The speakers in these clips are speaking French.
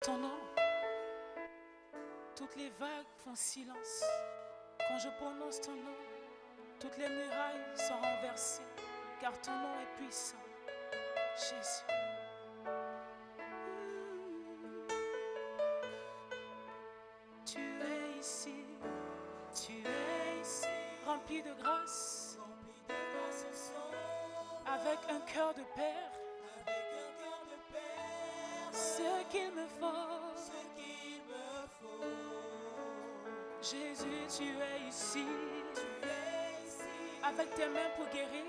ton nom, toutes les vagues font silence. Quand je prononce ton nom, toutes les murailles sont renversées, car ton nom est puissant, Jésus. Tu es ici, rempli de grâce, avec un cœur de père, ce qu'il me faut. Jésus, tu es ici, avec tes mains pour guérir,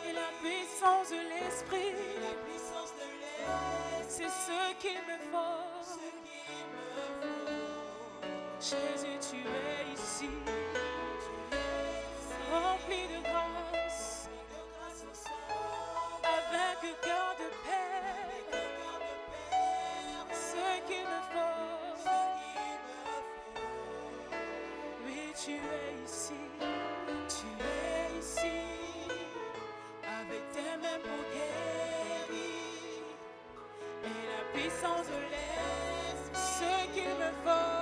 et la puissance de l'Esprit, c'est ce qu'il me faut. Jésus, tu es ici, rempli de grâce, avec un cœur de paix, ce qu'il me faut. Oui, tu es ici, avec tes mains pour guérir, et la puissance de l'Esprit, ce qu'il me faut.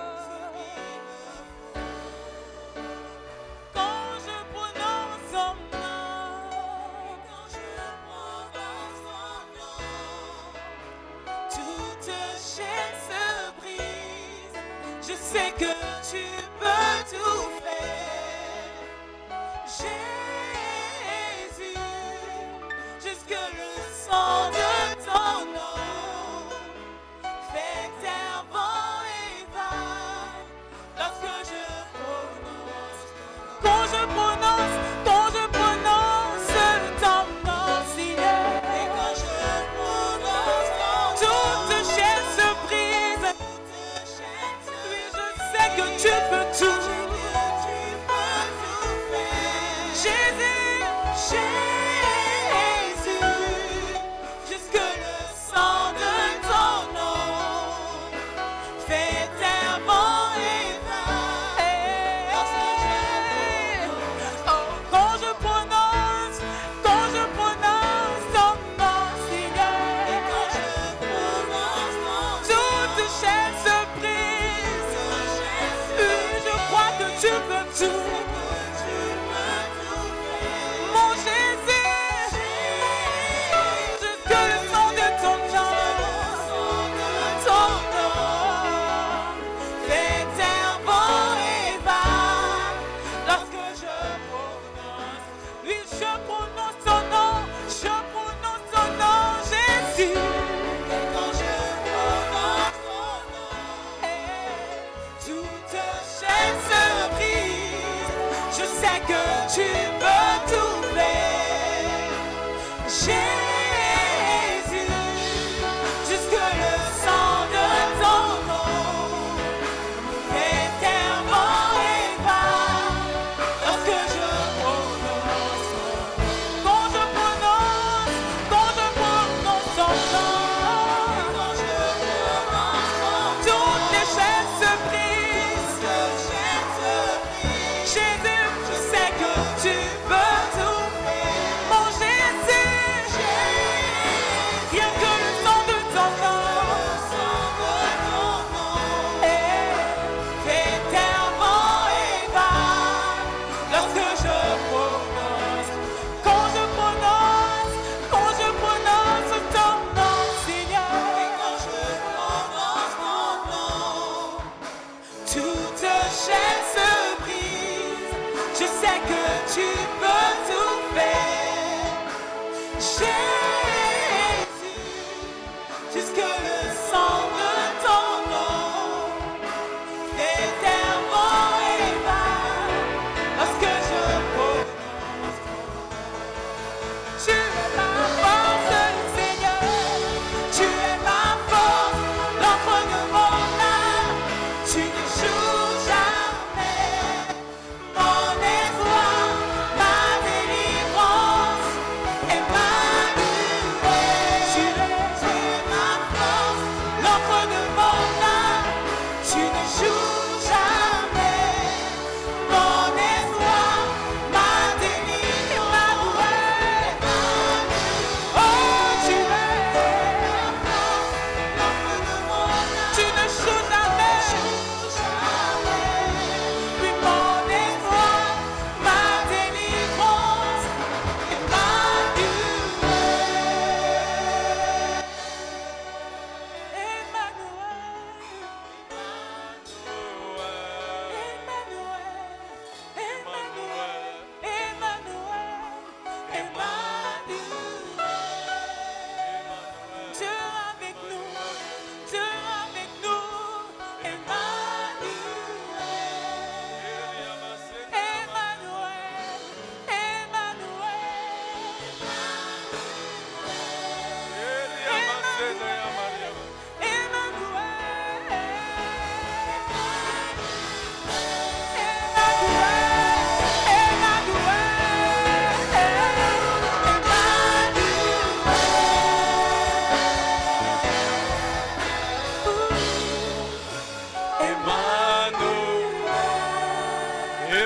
Je sais que tu peux tout faire, Jésus, jusque le sang de ton nom fait taire vent et vague. Lorsque je prononce, quand je prononce ton nom, Seigneur, et quand je prononce toute chaîne se brise. Que tu peux tout, Jésus, jusque le sang de ton nom fait taire vent et vague. Quand je prononce ton nom, Seigneur, et quand je prononce toute chaîne se brise. Je crois que tu peux tout, mon Jésus, jusque le sang de ton nom fait taire vent et vague. Lorsque je prononce, oui, je prononce ton nom, Jésus. Et quand je prononce ton nom, toute chaîne se brise.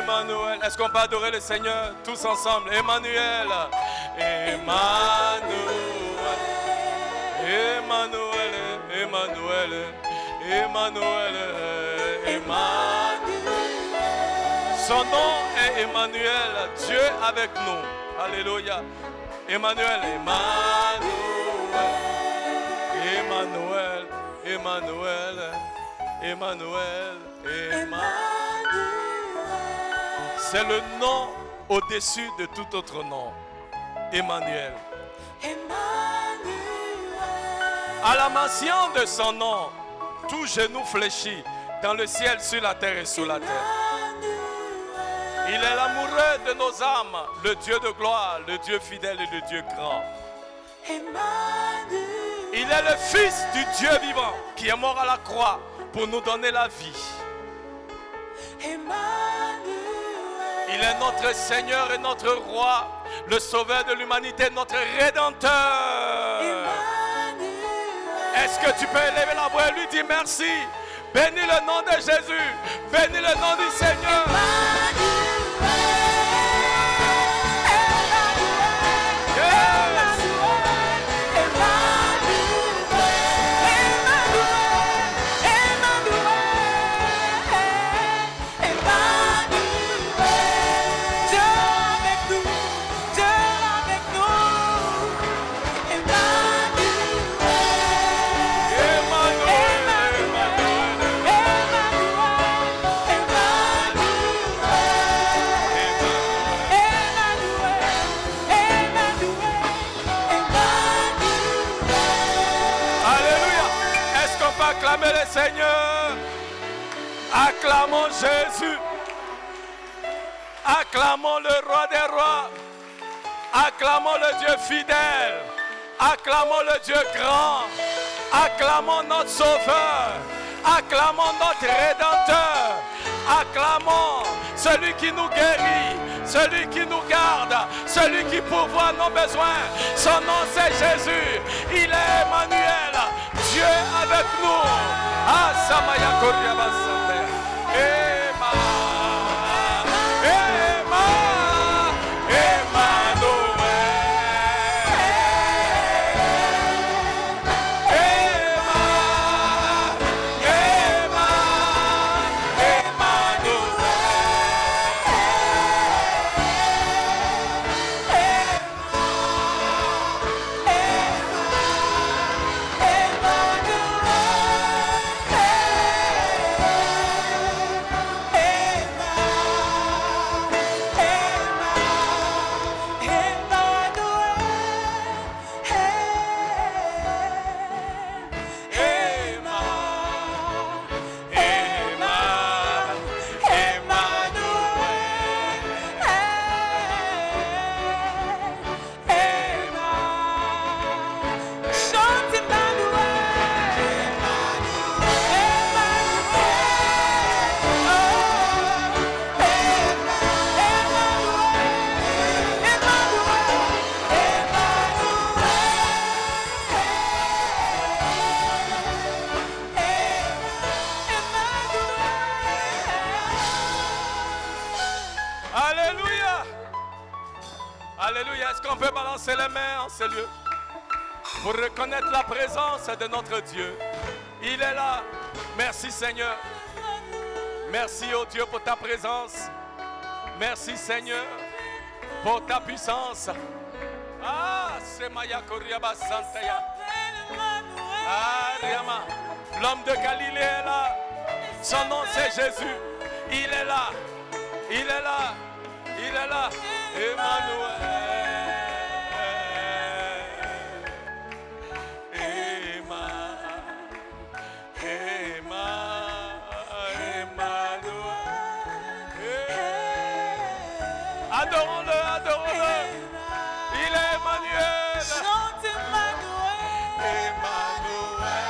Emmanuel. Est-ce qu'on peut adorer le Seigneur tous ensemble? Emmanuel. Emmanuel. Emmanuel. Emmanuel. Emmanuel. Emmanuel. Son nom est Emmanuel. Dieu avec nous. Alléluia. Emmanuel. Emmanuel. Emmanuel. Emmanuel. Emmanuel. Emmanuel. C'est le nom au-dessus de tout autre nom. Emmanuel. À la mention de son nom, tout genou fléchit dans le ciel, sur la terre et sous la terre. Il est l'amoureux de nos âmes, le Dieu de gloire, le Dieu fidèle et le Dieu grand. Il est le Fils du Dieu vivant qui est mort à la croix pour nous donner la vie. Il est notre Seigneur et notre Roi, le Sauveur de l'humanité, notre Rédempteur. Est-ce que tu peux élever la voix et lui dire merci? Bénis le nom de Jésus, bénis le nom du Seigneur. Acclamez le Seigneur. Acclamons Jésus. Acclamons le Roi des Rois. Acclamons le Dieu fidèle. Acclamons le Dieu grand. Acclamons notre Sauveur. Acclamons notre Rédempteur. Acclamons celui qui nous guérit, celui qui nous garde, celui qui pourvoit nos besoins. Son nom c'est Jésus. Il est Emmanuel. Dieu avec nous. Ah, Samaya Koriabasande. Emma. Emma. Emmanuel. Emma. Emma. Alléluia. Alléluia. Est-ce qu'on peut balancer les mains en ce lieu pour reconnaître la présence de notre Dieu? Il est là. Merci Seigneur. Merci oh Dieu pour ta présence. Merci Seigneur pour ta puissance. Ah, c'est Maya Koriaba Santaya. Ah, Riama. L'homme de Galilée est là. Son nom c'est Jésus. Il est là. Il est là. Il est là. Emmanuel. Adorons-le, adorons-le. Il est Emmanuel. Chante Emmanuel. Emmanuel.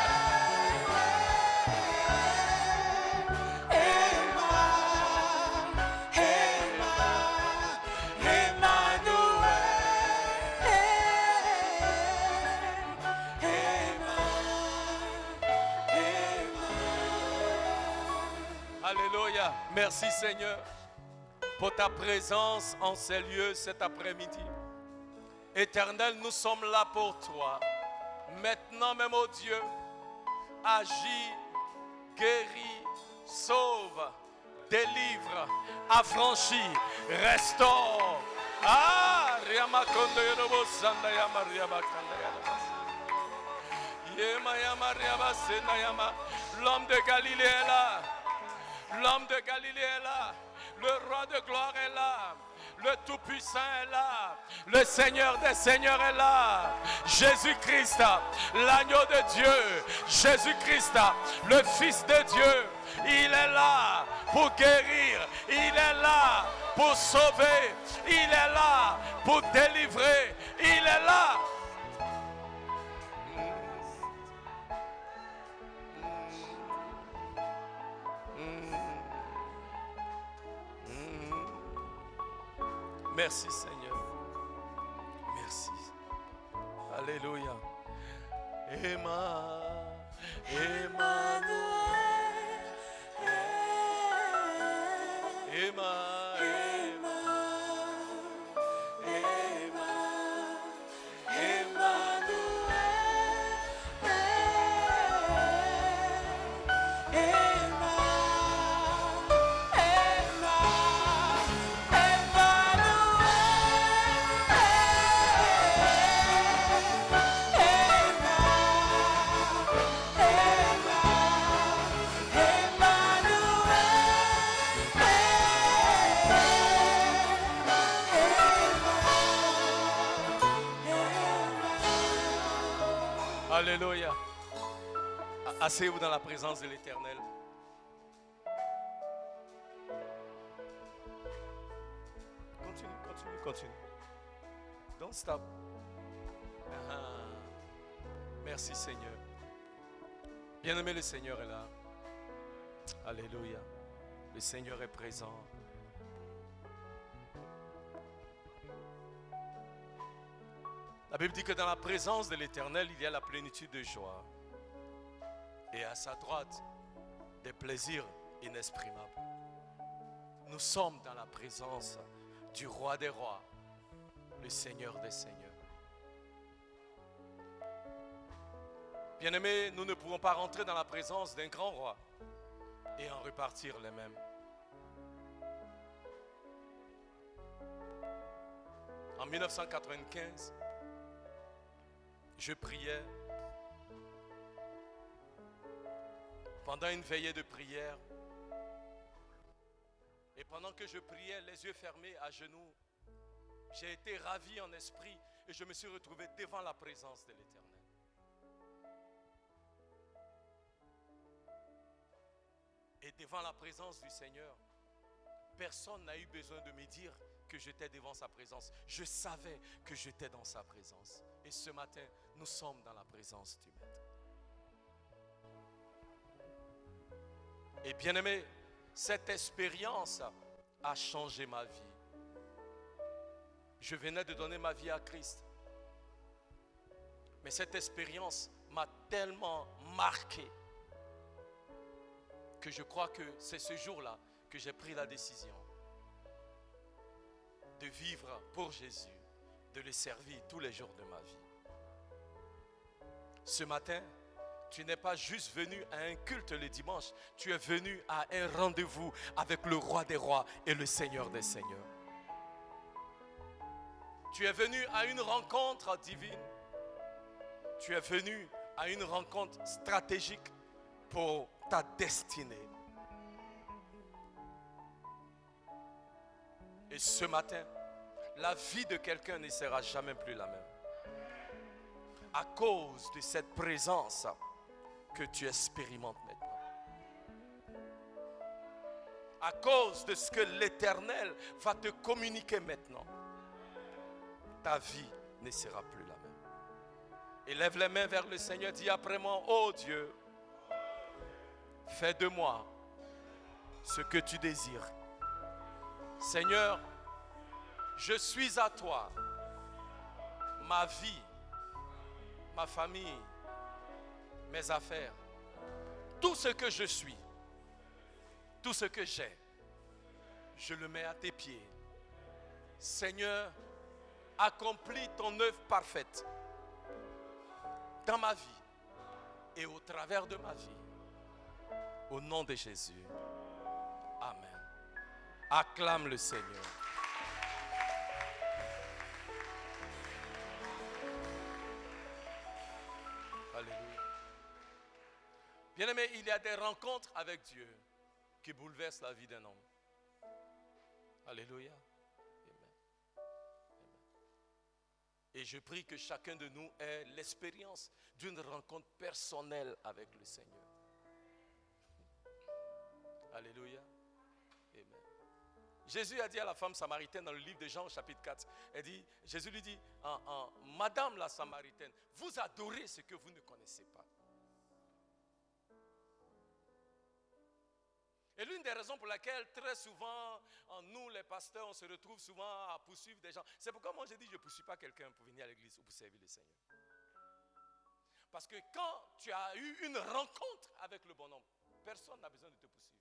Alléluia. Merci Seigneur. pour ta présence en ces lieux cet après-midi. Éternel, nous sommes là pour toi. Maintenant même, oh Dieu, agis, guéris, sauve, délivre, affranchis, restaure. Ah, Riamakondo Yorobo Sanda Yama Riabakanda Yama. Yema Yama Riabasena Yama. L'homme de Galilée est là. L'homme de Galilée est là. Le roi de gloire est là. Le Tout-Puissant est là. Le Seigneur des Seigneurs est là. Jésus-Christ, l'agneau de Dieu. Jésus-Christ, le Fils de Dieu. Il est là pour guérir. Il est là pour sauver. Il est là pour délivrer. Il est là. Merci Seigneur. Merci. Alléluia. Alléluia. Asseyez-vous dans la présence de l'Éternel. Continue. Don't stop. Merci Seigneur. Bien-aimé, le Seigneur est là. Alléluia. Le Seigneur est présent. La Bible dit que dans la présence de l'Éternel, il y a la plénitude de joie. Et à sa droite, des plaisirs inexprimables. Nous sommes dans la présence du Roi des Rois, le Seigneur des Seigneurs. Bien-aimés, nous ne pouvons pas rentrer dans la présence d'un grand roi et en repartir les mêmes. En 1995, je priais pendant une veillée de prière. Et pendant que je priais, les yeux fermés, à genoux, j'ai été ravi en esprit et je me suis retrouvé devant la présence de l'Éternel. Et devant la présence du Seigneur, personne n'a eu besoin de me dire que j'étais devant sa présence. Je savais que j'étais dans sa présence. Et ce matin, nous sommes dans la présence du Maître. Et bien aimé, cette expérience a changé ma vie. Je venais de donner ma vie à Christ. Mais cette expérience m'a tellement marqué que je crois que c'est ce jour-là que j'ai pris la décision de vivre pour Jésus, de le servir tous les jours de ma vie. Ce matin, tu n'es pas juste venu à un culte le dimanche, tu es venu à un rendez-vous avec le Roi des Rois et le Seigneur des Seigneurs. Tu es venu à une rencontre divine. Tu es venu à une rencontre stratégique pour ta destinée. Et ce matin, la vie de quelqu'un ne sera jamais plus la même. À cause de cette présence que tu expérimentes maintenant. À cause de ce que l'Éternel va te communiquer maintenant. Ta vie ne sera plus la même. Élève les mains vers le Seigneur, dis après moi, oh Dieu, fais de moi ce que tu désires. Seigneur, je suis à toi. Ma vie, ma famille, mes affaires, tout ce que je suis, tout ce que j'ai, je le mets à tes pieds. Seigneur, accomplis ton œuvre parfaite dans ma vie et au travers de ma vie. Au nom de Jésus. Amen. Acclame le Seigneur. Alléluia. Bien-aimé, il y a des rencontres avec Dieu qui bouleversent la vie d'un homme. Alléluia. Amen. Amen. Et je prie que chacun de nous ait l'expérience d'une rencontre personnelle avec le Seigneur. Alléluia. Amen. Jésus a dit à la femme samaritaine dans le livre de Jean au chapitre 4, Jésus lui dit, Madame la Samaritaine, vous adorez ce que vous ne connaissez pas. Et l'une des raisons pour laquelle très souvent, nous les pasteurs, on se retrouve souvent à poursuivre des gens. C'est pourquoi moi j'ai dit, je ne poursuis pas quelqu'un pour venir à l'église ou pour servir le Seigneur. Parce que quand tu as eu une rencontre avec le bonhomme, personne n'a besoin de te poursuivre.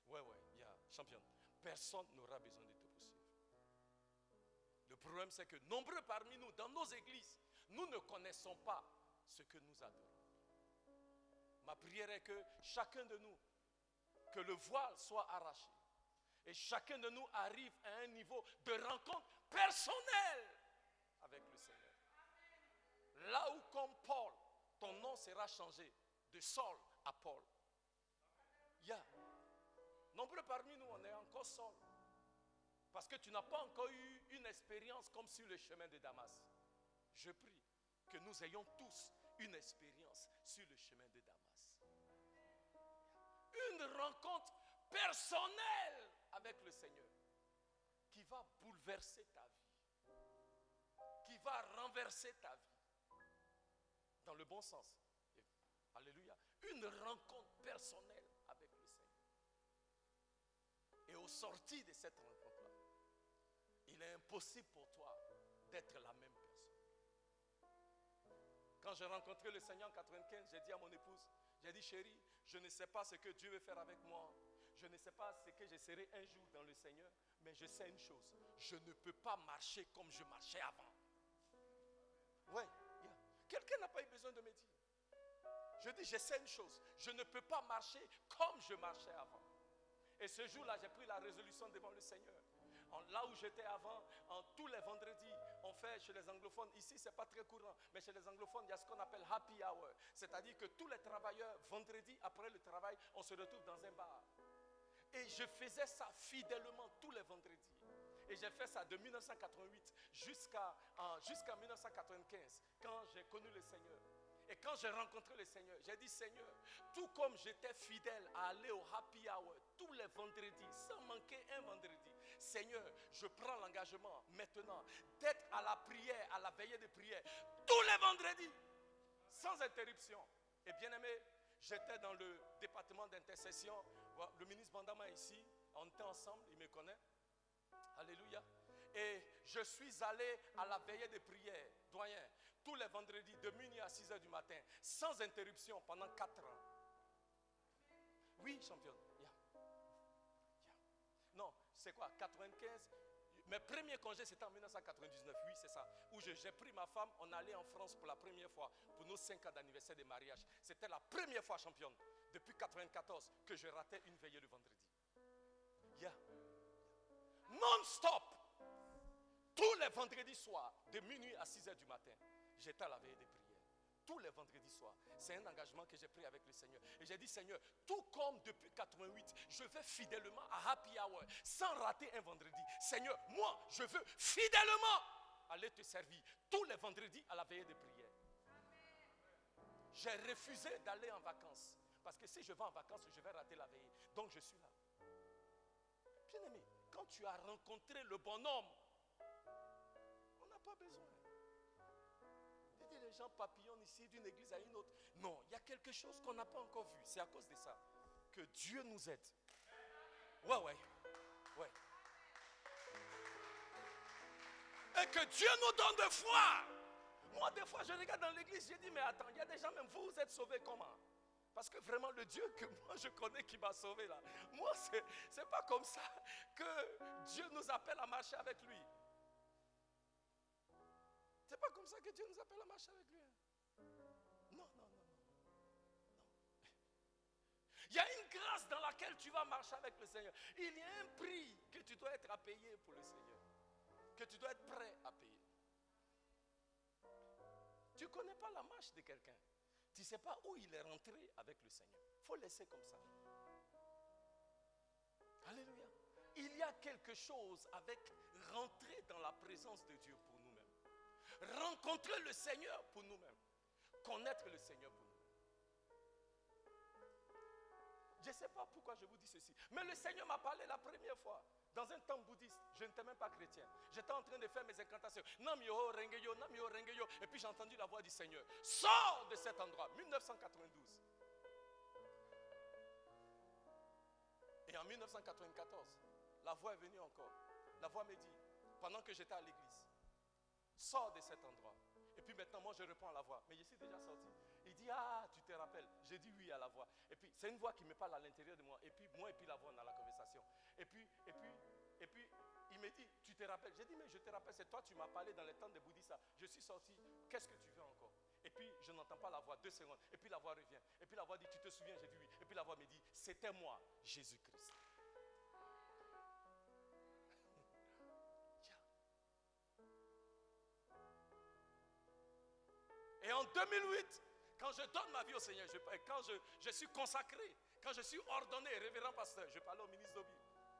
Ouais, il y a championne. Personne n'aura besoin de te poursuivre. Le problème, c'est que nombreux parmi nous, dans nos églises, nous ne connaissons pas ce que nous adorons. Ma prière est que chacun de nous, que le voile soit arraché. Et chacun de nous arrive à un niveau de rencontre personnelle avec le Seigneur. Là où, comme Paul, ton nom sera changé de Saul à Paul. Nombreux parmi nous, on est encore Saul. Parce que tu n'as pas encore eu une expérience comme sur le chemin de Damas. Je prie que nous ayons tous une expérience sur le chemin de Damas. Une rencontre personnelle avec le Seigneur qui va bouleverser ta vie, qui va renverser ta vie dans le bon sens. Alléluia. Une rencontre personnelle avec le Seigneur. Et au sortir de cette rencontre-là, il est impossible pour toi d'être la même personne. Quand j'ai rencontré le Seigneur en 95, j'ai dit à mon épouse, j'ai dit, chérie, je ne sais pas ce que Dieu veut faire avec moi. Je ne sais pas ce que je serai un jour dans le Seigneur. Mais je sais une chose, je ne peux pas marcher comme je marchais avant. Oui, quelqu'un n'a pas eu besoin de me dire. Je dis, je sais une chose, je ne peux pas marcher comme je marchais avant. Et ce jour-là, j'ai pris la résolution devant le Seigneur. Là où j'étais avant, tous les vendredis, on fait chez les anglophones, ici c'est pas très courant, mais chez les anglophones, il y a ce qu'on appelle happy hour. C'est-à-dire que tous les travailleurs, vendredi, après le travail, on se retrouve dans un bar. Et je faisais ça fidèlement tous les vendredis. Et j'ai fait ça de 1988 jusqu'à 1995, quand j'ai connu le Seigneur. Et quand j'ai rencontré le Seigneur, j'ai dit, Seigneur, tout comme j'étais fidèle à aller au happy hour tous les vendredis, sans manquer un vendredi, Seigneur, je prends l'engagement maintenant d'être à la prière, à la veillée de prière, tous les vendredis, sans interruption. Et bien aimé, j'étais dans le département d'intercession. Le ministre Bandama est ici, on était ensemble, il me connaît. Alléluia. Et je suis allé à la veillée de prière, doyen, tous les vendredis de minuit à 6h du matin, sans interruption pendant 4 ans. Oui, championne. Non, c'est quoi, 95? Mes premiers congés, c'était en 1999, oui, c'est ça. Où j'ai pris ma femme, on allait en France pour la première fois, pour nos 5 ans d'anniversaire de mariage. C'était la première fois, championne, depuis 1994, que je ratais une veillée le vendredi. Non-stop. Tous les vendredis soirs, de minuit à 6h du matin, j'étais à la veillée des prières. Tous les vendredis soirs. C'est un engagement que j'ai pris avec le Seigneur. Et j'ai dit, Seigneur, tout comme depuis 88, je vais fidèlement à happy hour, sans rater un vendredi. Seigneur, moi, je veux fidèlement aller te servir tous les vendredis à la veillée des prières. J'ai refusé d'aller en vacances. Parce que si je vais en vacances, je vais rater la veillée. Donc je suis là. Bien aimé, quand tu as rencontré le bonhomme, on n'a pas besoin. Les gens papillonnent ici d'une église à une autre. Non, il y a quelque chose qu'on n'a pas encore vu. C'est à cause de ça que Dieu nous aide. Ouais. Et que Dieu nous donne de foi. Moi, des fois, je regarde dans l'église, je dis, mais attends, il y a des gens, même vous êtes sauvés comment? Parce que vraiment, le Dieu que moi je connais qui m'a sauvé là, moi, c'est pas comme ça que Dieu nous appelle à marcher avec lui. C'est pas comme ça que Dieu nous appelle à marcher avec lui. Non. Il y a une grâce dans laquelle tu vas marcher avec le Seigneur. Il y a un prix que tu dois être à payer pour le Seigneur. Que tu dois être prêt à payer. Tu ne connais pas la marche de quelqu'un. Tu ne sais pas où il est rentré avec le Seigneur. Il faut laisser comme ça. Alléluia. Il y a quelque chose avec rentrer dans la présence de Dieu pour nous-mêmes. Rencontrer le Seigneur pour nous-mêmes. Connaître le Seigneur pour nous-mêmes. Je ne sais pas pourquoi je vous dis ceci. Mais le Seigneur m'a parlé la première fois. Dans un temple bouddhiste, je n'étais même pas chrétien. J'étais en train de faire mes incantations. Nam-yo, rengeyo, nam-yo, rengeyo. Et puis j'ai entendu la voix du Seigneur. Sors de cet endroit. 1992. Et en 1994, la voix est venue encore. La voix me dit, pendant que j'étais à l'église, sors de cet endroit. Et puis maintenant, moi, je réponds à la voix. Mais je suis déjà sorti. Il dit, ah, tu te rappelles. J'ai dit oui à la voix. Et puis, c'est une voix qui me parle à l'intérieur de moi. Et puis, moi et puis la voix, on a la conversation. Et puis, il me dit, tu te rappelles. J'ai dit, mais je te rappelle, c'est toi, tu m'as parlé dans les temps de bouddhisme. Je suis sorti. Qu'est-ce que tu veux encore? Et puis, je n'entends pas la voix. 2 secondes. Et puis, la voix revient. Et puis, la voix dit, tu te souviens? J'ai dit oui. Et puis, la voix me dit, c'était moi, Jésus-Christ. Et en 2008, quand je donne ma vie au Seigneur, quand je suis consacré, quand je suis ordonné révérend pasteur, je parle au ministre Dobi.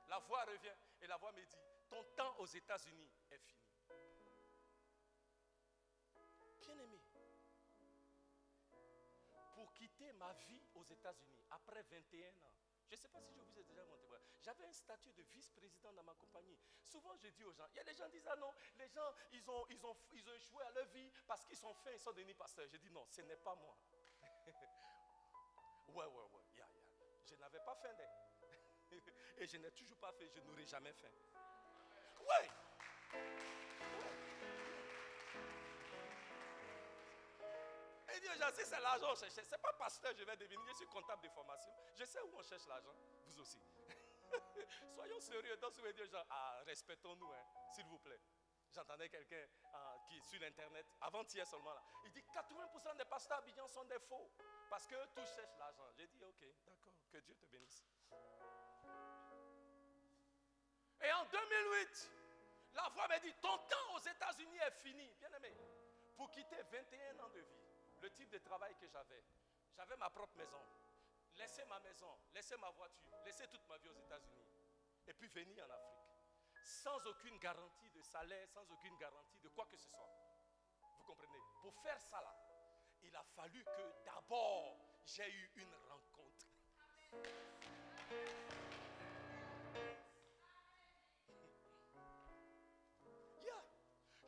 La voix revient et la voix me dit, ton temps aux États-Unis est fini. Bien-aimé, pour quitter ma vie aux États-Unis après 21 ans, je ne sais pas si je vous ai déjà montré. J'avais un statut de vice-président dans ma compagnie. Souvent, je dis aux gens, il y a des gens qui disent, ah non, les gens, ils ont échoué à leur vie parce qu'ils sont fins, ils sont devenus pasteurs. Je dis, non, ce n'est pas moi. Ouais. Je n'avais pas faim. Et je n'ai toujours pas fait, je n'aurai jamais faim. Ouais. Il dit aux gens, si c'est l'argent on cherche, ce n'est pas pasteur, je vais devenir, je suis comptable de formation. Je sais où on cherche l'argent, vous aussi. Soyons sérieux, donc vous dire aux gens, respectons-nous, s'il vous plaît. J'entendais quelqu'un qui est sur l'internet, avant-hier seulement là. Il dit 80% des pasteurs à Abidjan sont des faux. Parce que tous cherchent l'argent. J'ai dit, ok, d'accord, que Dieu te bénisse. Et en 2008, la voix m'a dit, ton temps aux États-Unis est fini. Bien aimé, pour quitter 21 ans de vie, le type de travail que j'avais ma propre maison, laisser ma maison, laisser ma voiture, laisser toute ma vie aux États-Unis et puis venir en Afrique sans aucune garantie de salaire, sans aucune garantie de quoi que ce soit. Vous comprenez? Pour faire ça là, il a fallu que d'abord j'ai eu une rencontre.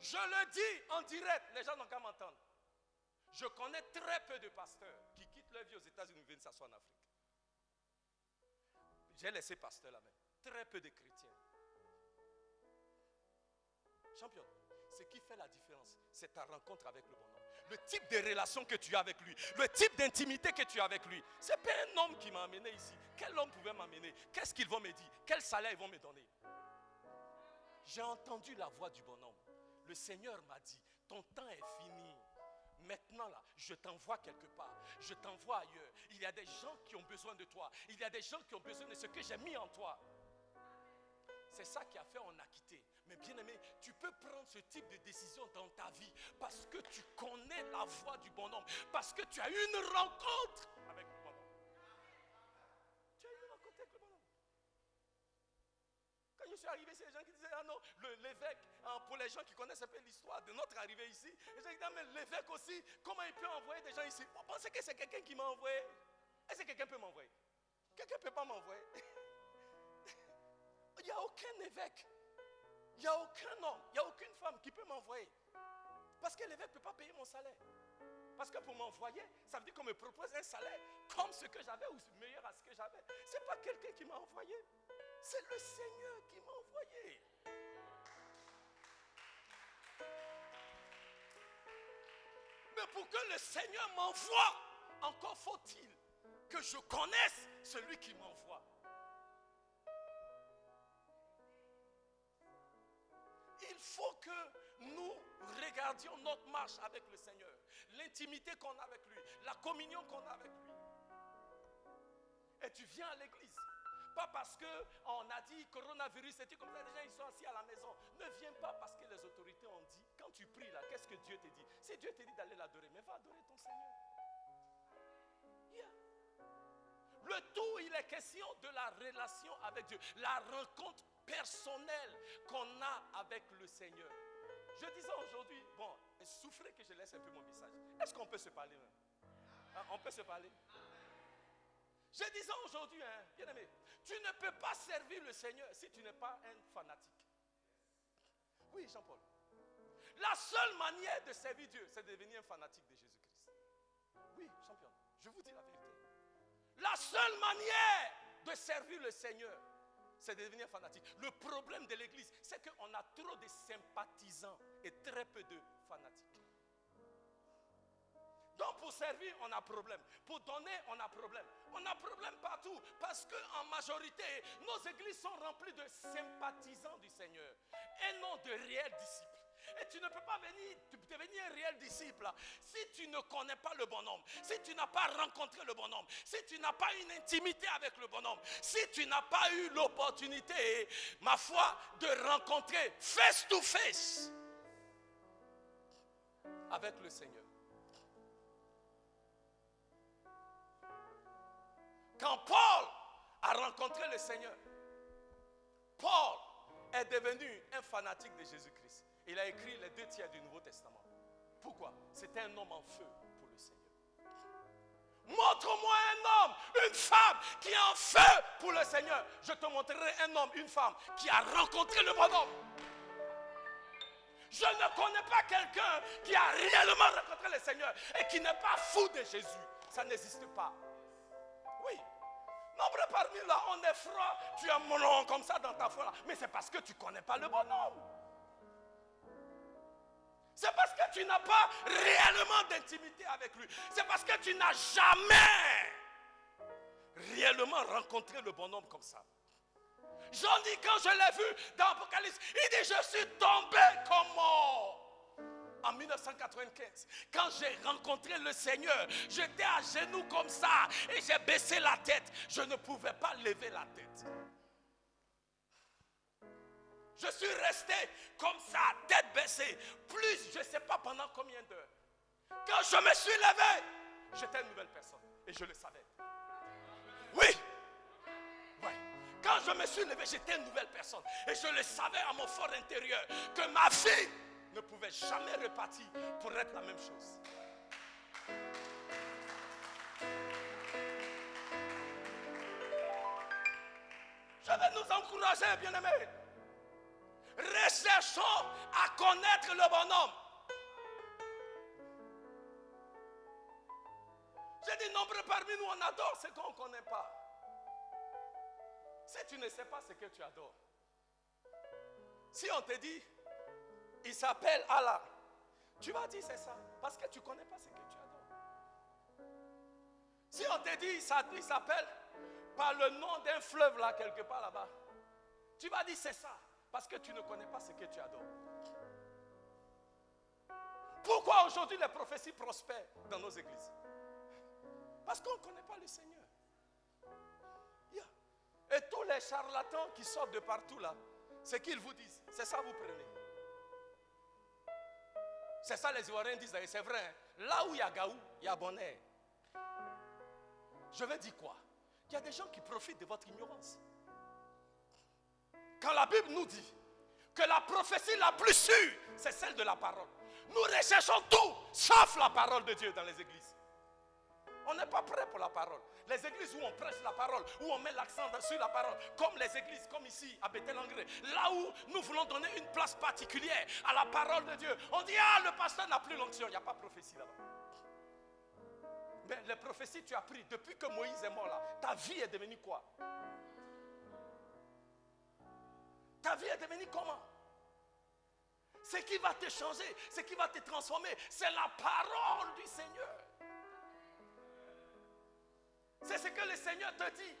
Je le dis en direct, les gens n'ont qu'à m'entendre. Je connais très peu de pasteurs qui quittent leur vie aux États-Unis et viennent s'asseoir en Afrique. J'ai laissé pasteur là-même. Très peu de chrétiens. Champion, ce qui fait la différence, c'est ta rencontre avec le bonhomme. Le type de relation que tu as avec lui, le type d'intimité que tu as avec lui. Ce n'est pas un homme qui m'a amené ici. Quel homme pouvait m'amener? Qu'est-ce qu'ils vont me dire? Quel salaire ils vont me donner? J'ai entendu la voix du bonhomme. Le Seigneur m'a dit, ton temps est fini. Maintenant là, je t'envoie quelque part. Je t'envoie ailleurs. Il y a des gens qui ont besoin de toi. Il y a des gens qui ont besoin de ce que j'ai mis en toi. C'est ça qui a fait on a quitté. Mais bien aimé, tu peux prendre ce type de décision dans ta vie parce que tu connais la voix du bonhomme. Parce que tu as eu une rencontre avec le bonhomme. Tu as eu une rencontre avec le bonhomme. Quand je suis arrivé, c'est les gens qui disaient, ah non, l'évêque, pour les gens qui connaissent un peu l'histoire de notre arrivée ici, les gens qui disent, mais l'évêque aussi, comment il peut envoyer des gens ici? Vous pensez que c'est quelqu'un qui m'a envoyé? Est-ce que quelqu'un peut m'envoyer? Quelqu'un ne peut pas m'envoyer. Il n'y a aucun évêque, il n'y a aucun homme, il n'y a aucune femme qui peut m'envoyer. Parce que l'évêque ne peut pas payer mon salaire. Parce que pour m'envoyer, ça veut dire qu'on me propose un salaire comme ce que j'avais ou meilleur à ce que j'avais. Ce n'est pas quelqu'un qui m'a envoyé. C'est le Seigneur qui m'a envoyé. Mais pour que le Seigneur m'envoie, encore faut-il que je connaisse celui qui m'envoie. Il faut que nous regardions notre marche avec le Seigneur, l'intimité qu'on a avec lui, la communion qu'on a avec lui. Et tu viens à l'église. Pas parce qu'on a dit coronavirus, et tout comme ça, les gens ils sont assis à la maison. Ne viens pas parce que les autorités ont dit. Quand tu pries là, qu'est-ce que Dieu te dit? Si Dieu te dit d'aller l'adorer, mais va adorer ton Seigneur. Yeah. Le tout, il est question de la relation avec Dieu, la rencontre personnelle qu'on a avec le Seigneur. Je disais aujourd'hui, bon, souffrez que je laisse un peu mon message. Est-ce qu'on peut se parler même? Hein, on peut se parler? Je disais aujourd'hui, hein, bien aimé, tu ne peux pas servir le Seigneur si tu n'es pas un fanatique. Oui, Jean-Paul. La seule manière de servir Dieu, c'est de devenir un fanatique de Jésus-Christ. Oui, champion, je vous dis la vérité. La seule manière de servir le Seigneur, c'est de devenir fanatique. Le problème de l'église, c'est qu'on a trop de sympathisants et très peu de fanatiques. Donc pour servir, on a problème. Pour donner, on a problème. On a problème partout. Parce qu'en majorité, nos églises sont remplies de sympathisants du Seigneur. Et non de réels disciples. Et tu ne peux pas devenir un réel disciple si tu ne connais pas le bonhomme, si tu n'as pas rencontré le bonhomme, si tu n'as pas une intimité avec le bonhomme, si tu n'as pas eu l'opportunité, ma foi, de rencontrer face to face avec le Seigneur. Quand Paul a rencontré le Seigneur, Paul est devenu un fanatique de Jésus-Christ. Il a écrit les 2 tiers du Nouveau Testament. Pourquoi? C'était un homme en feu pour le Seigneur. Montre-moi un homme, une femme qui est en feu pour le Seigneur. Je te montrerai un homme, une femme qui a rencontré le bonhomme. Je ne connais pas quelqu'un qui a réellement rencontré le Seigneur et qui n'est pas fou de Jésus. Ça n'existe pas. Oui. Nombre parmi là, on est froid, tu es molon comme ça dans ta foi là. Mais c'est parce que tu ne connais pas le bonhomme. C'est parce que tu n'as pas réellement d'intimité avec lui. C'est parce que tu n'as jamais réellement rencontré le bonhomme comme ça. Jean dit, quand je l'ai vu dans Apocalypse, il dit, je suis tombé comme mort. En 1995, quand j'ai rencontré le Seigneur, j'étais à genoux comme ça et j'ai baissé la tête. Je ne pouvais pas lever la tête. Je suis resté comme ça, tête baissée, plus je ne sais pas pendant combien d'heures. Quand je me suis levé, j'étais une nouvelle personne et je le savais. Oui. Ouais. Quand je me suis levé, j'étais une nouvelle personne et je le savais à mon fort intérieur que ma vie ne pouvait jamais repartir pour être la même chose. Je vais nous encourager, bien-aimés. Recherchons à connaître le bonhomme. J'ai dit, nombreux parmi nous, on adore ce qu'on ne connaît pas. Si tu ne sais pas ce que tu adores, si on te dit, il s'appelle Allah, tu vas dire c'est ça, parce que tu ne connais pas ce que tu adores. Si on te dit, il s'appelle par le nom d'un fleuve là, quelque part là-bas, tu vas dire c'est ça. Parce que tu ne connais pas ce que tu adores. Pourquoi aujourd'hui les prophéties prospèrent dans nos églises? Parce qu'on ne connaît pas le Seigneur. Yeah. Et tous les charlatans qui sortent de partout là, ce qu'ils vous disent, c'est ça vous prenez. C'est ça les Ivoiriens disent, et c'est vrai. Hein? Là où il y a Gaou, il y a bonheur. Je vais dire quoi? Il y a des gens qui profitent de votre ignorance. Quand la Bible nous dit que la prophétie la plus sûre, c'est celle de la parole. Nous recherchons tout, sauf la parole de Dieu dans les églises. On n'est pas prêt pour la parole. Les églises où on prêche la parole, où on met l'accent sur la parole, comme les églises, comme ici à Bethel-Langrée, là où nous voulons donner une place particulière à la parole de Dieu. On dit, ah, le pasteur n'a plus l'onction, il n'y a pas de prophétie là-bas. Mais les prophéties tu as pris depuis que Moïse est mort là, ta vie est devenue quoi? Ta vie est devenue comment? Ce qui va te changer, ce qui va te transformer, c'est la parole du Seigneur. C'est ce que le Seigneur te dit.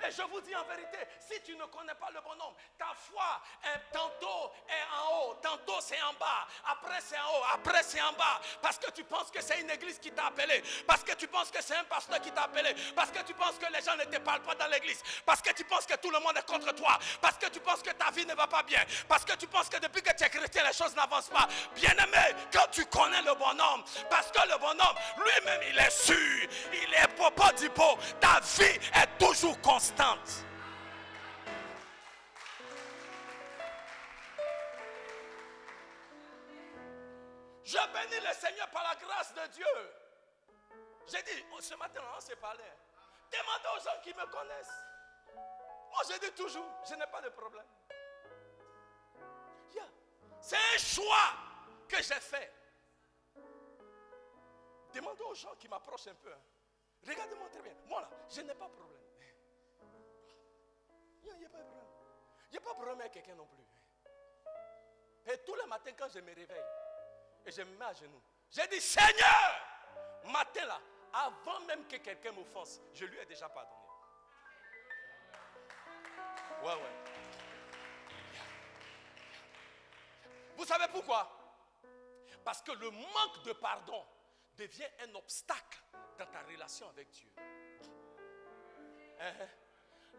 Et je vous dis en vérité, si tu ne connais pas le bonhomme, ta foi tantôt est en haut, tantôt c'est en bas, après c'est en haut, après c'est en bas, parce que tu penses que c'est une église qui t'a appelé, parce que tu penses que c'est un pasteur qui t'a appelé, parce que tu penses que les gens ne te parlent pas dans l'église, parce que tu penses que tout le monde est contre toi, parce que tu penses que ta vie ne va pas bien, parce que tu penses que depuis que tu es chrétien, les choses n'avancent pas. Bien-aimé, quand tu connais le bonhomme, parce que le bonhomme, lui-même, il est sûr, il est popo du pot, ta vie est toujours constante. Je bénis le Seigneur par la grâce de Dieu. J'ai dit, ce matin, on s'est parlé. Demandez aux gens qui me connaissent. Moi, je dis toujours, je n'ai pas de problème. Yeah. C'est un choix que j'ai fait. Demandez aux gens qui m'approchent un peu. Regardez-moi très bien. Moi, là, je n'ai pas de problème. Il n'y a pas de problème. Il n'y a pas de problème avec quelqu'un non plus. Et tous les matins, quand je me réveille et je me mets à genoux, j'ai dit, Seigneur, matin là, avant même que quelqu'un m'offense, je lui ai déjà pardonné. Ouais. Vous savez pourquoi? Parce que le manque de pardon devient un obstacle dans ta relation avec Dieu.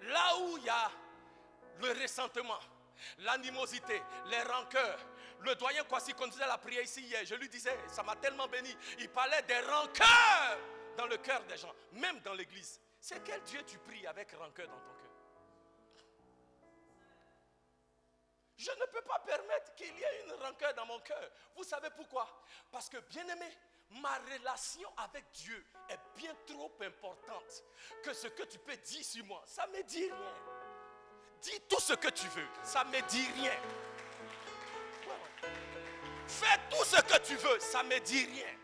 Là où il y a le ressentiment, l'animosité, les rancœurs. Le doyen Kwasi conduisait la prière ici hier. Je lui disais, ça m'a tellement béni. Il parlait des rancœurs dans le cœur des gens, même dans l'église. C'est quel Dieu tu pries avec rancœur dans ton cœur? Je ne peux pas permettre qu'il y ait une rancœur dans mon cœur. Vous savez pourquoi? Parce que, bien-aimé, ma relation avec Dieu est bien trop importante que ce que tu peux dire sur moi, ça ne me dit rien. Dis tout ce que tu veux, ça ne me dit rien. Fais tout ce que tu veux, ça ne me dit rien.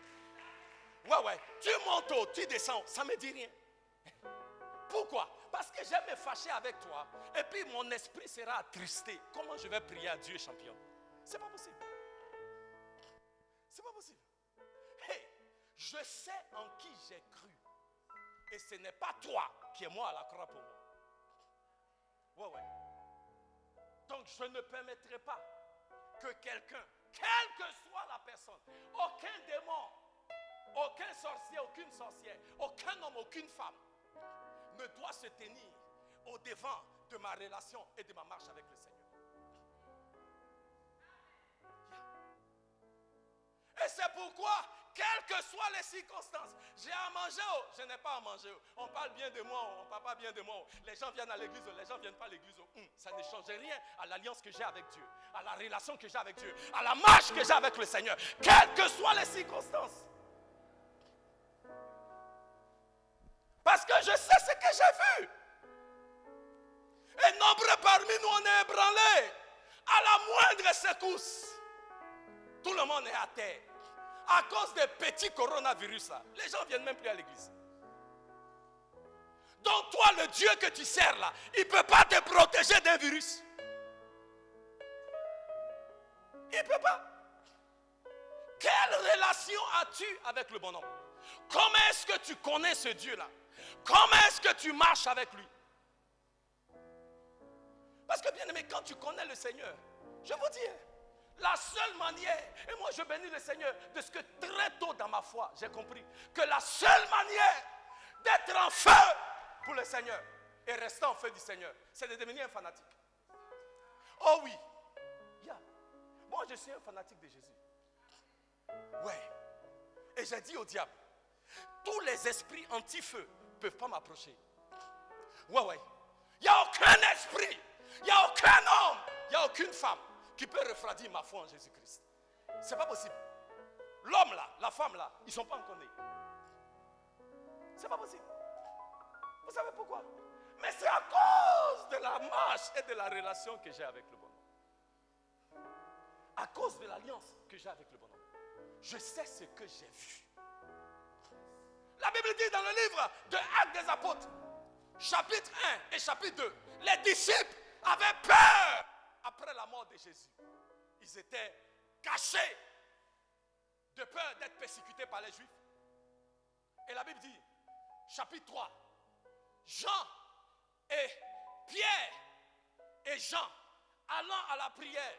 Ouais. Tu montes haut, tu descends, ça ne me dit rien. Pourquoi? Parce que je vais me fâcher avec toi et puis mon esprit sera attristé. Comment je vais prier à Dieu, champion? C'est pas possible. C'est pas possible. Hey, je sais en qui j'ai cru. Et ce n'est pas toi qui es mort à la croix pour moi. Ouais. Donc je ne permettrai pas que quelqu'un, quelle que soit la personne, aucun démon, aucun sorcier, aucune sorcière, aucun homme, aucune femme ne doit se tenir au devant de ma relation et de ma marche avec le Seigneur. Et c'est pourquoi, quelles que soient les circonstances, j'ai à manger ou je n'ai pas à manger. On parle bien de moi, on ne parle pas bien de moi. Les gens viennent à l'église, les gens ne viennent pas à l'église. Ça ne change rien à l'alliance que j'ai avec Dieu, à la relation que j'ai avec Dieu, à la marche que j'ai avec le Seigneur, quelles que soient les circonstances. Parce que je sais ce que j'ai vu. Et nombreux parmi nous, on est ébranlés. À la moindre secousse, tout le monde est à terre. À cause des petits coronavirus là, les gens ne viennent même plus à l'église. Donc toi, le Dieu que tu sers là, il ne peut pas te protéger d'un virus. Il ne peut pas. Quelle relation as-tu avec le bonhomme? Comment est-ce que tu connais ce Dieu-là? Comment est-ce que tu marches avec lui? Parce que bien aimé, quand tu connais le Seigneur, je vous dis, la seule manière, et moi je bénis le Seigneur de ce que très tôt dans ma foi, j'ai compris que la seule manière d'être en feu pour le Seigneur et rester en feu du Seigneur, c'est de devenir un fanatique. Oh oui, moi je suis un fanatique de Jésus. Ouais. Et j'ai dit au diable, tous les esprits anti-feu ne peuvent pas m'approcher. Ouais. Il n'y a aucun esprit, il n'y a aucun homme, il n'y a aucune femme qui peut refroidir ma foi en Jésus-Christ. C'est pas possible. L'homme là, la femme là, ils ne sont pas encore nés. C'est pas possible. Vous savez pourquoi? Mais c'est à cause de la marche et de la relation que j'ai avec le bonhomme. À cause de l'alliance que j'ai avec le bonhomme. Je sais ce que j'ai vu. La Bible dit dans le livre de Actes des Apôtres, chapitre 1 et chapitre 2, les disciples avaient peur après la mort de Jésus. Ils étaient cachés de peur d'être persécutés par les Juifs. Et la Bible dit, chapitre 3, Jean et Pierre et Jean, allant à la prière,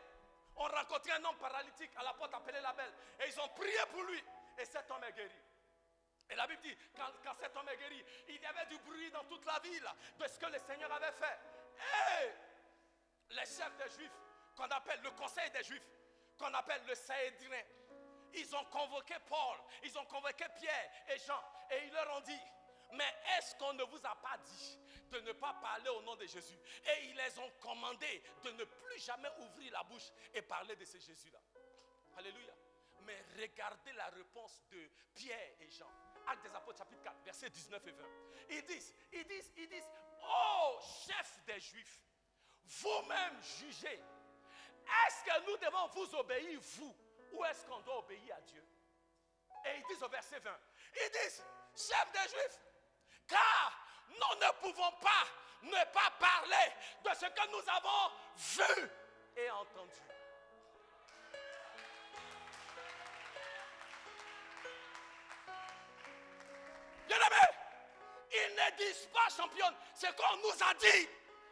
ont rencontré un homme paralytique à la porte appelée la Belle. Et ils ont prié pour lui. Et cet homme est guéri. Et la Bible dit, quand cet homme est guéri, il y avait du bruit dans toute la ville de ce que le Seigneur avait fait. Et les chefs des Juifs, qu'on appelle le conseil des Juifs, qu'on appelle le Sanhédrin, ils ont convoqué Paul, ils ont convoqué Pierre et Jean. Et ils leur ont dit, mais est-ce qu'on ne vous a pas dit de ne pas parler au nom de Jésus? Et ils les ont commandé de ne plus jamais ouvrir la bouche et parler de ce Jésus-là. Alléluia. Mais regardez la réponse de Pierre et Jean. Actes des Apôtres chapitre 4, versets 19 et 20. Ils disent, oh chef des Juifs, vous-même jugez. Est-ce que nous devons vous obéir, vous, ou est-ce qu'on doit obéir à Dieu? Et ils disent au verset 20, ils disent, chef des Juifs, car nous ne pouvons pas ne pas parler de ce que nous avons vu et entendu. Bien-aimés, ils ne disent pas, championne, ce qu'on nous a dit.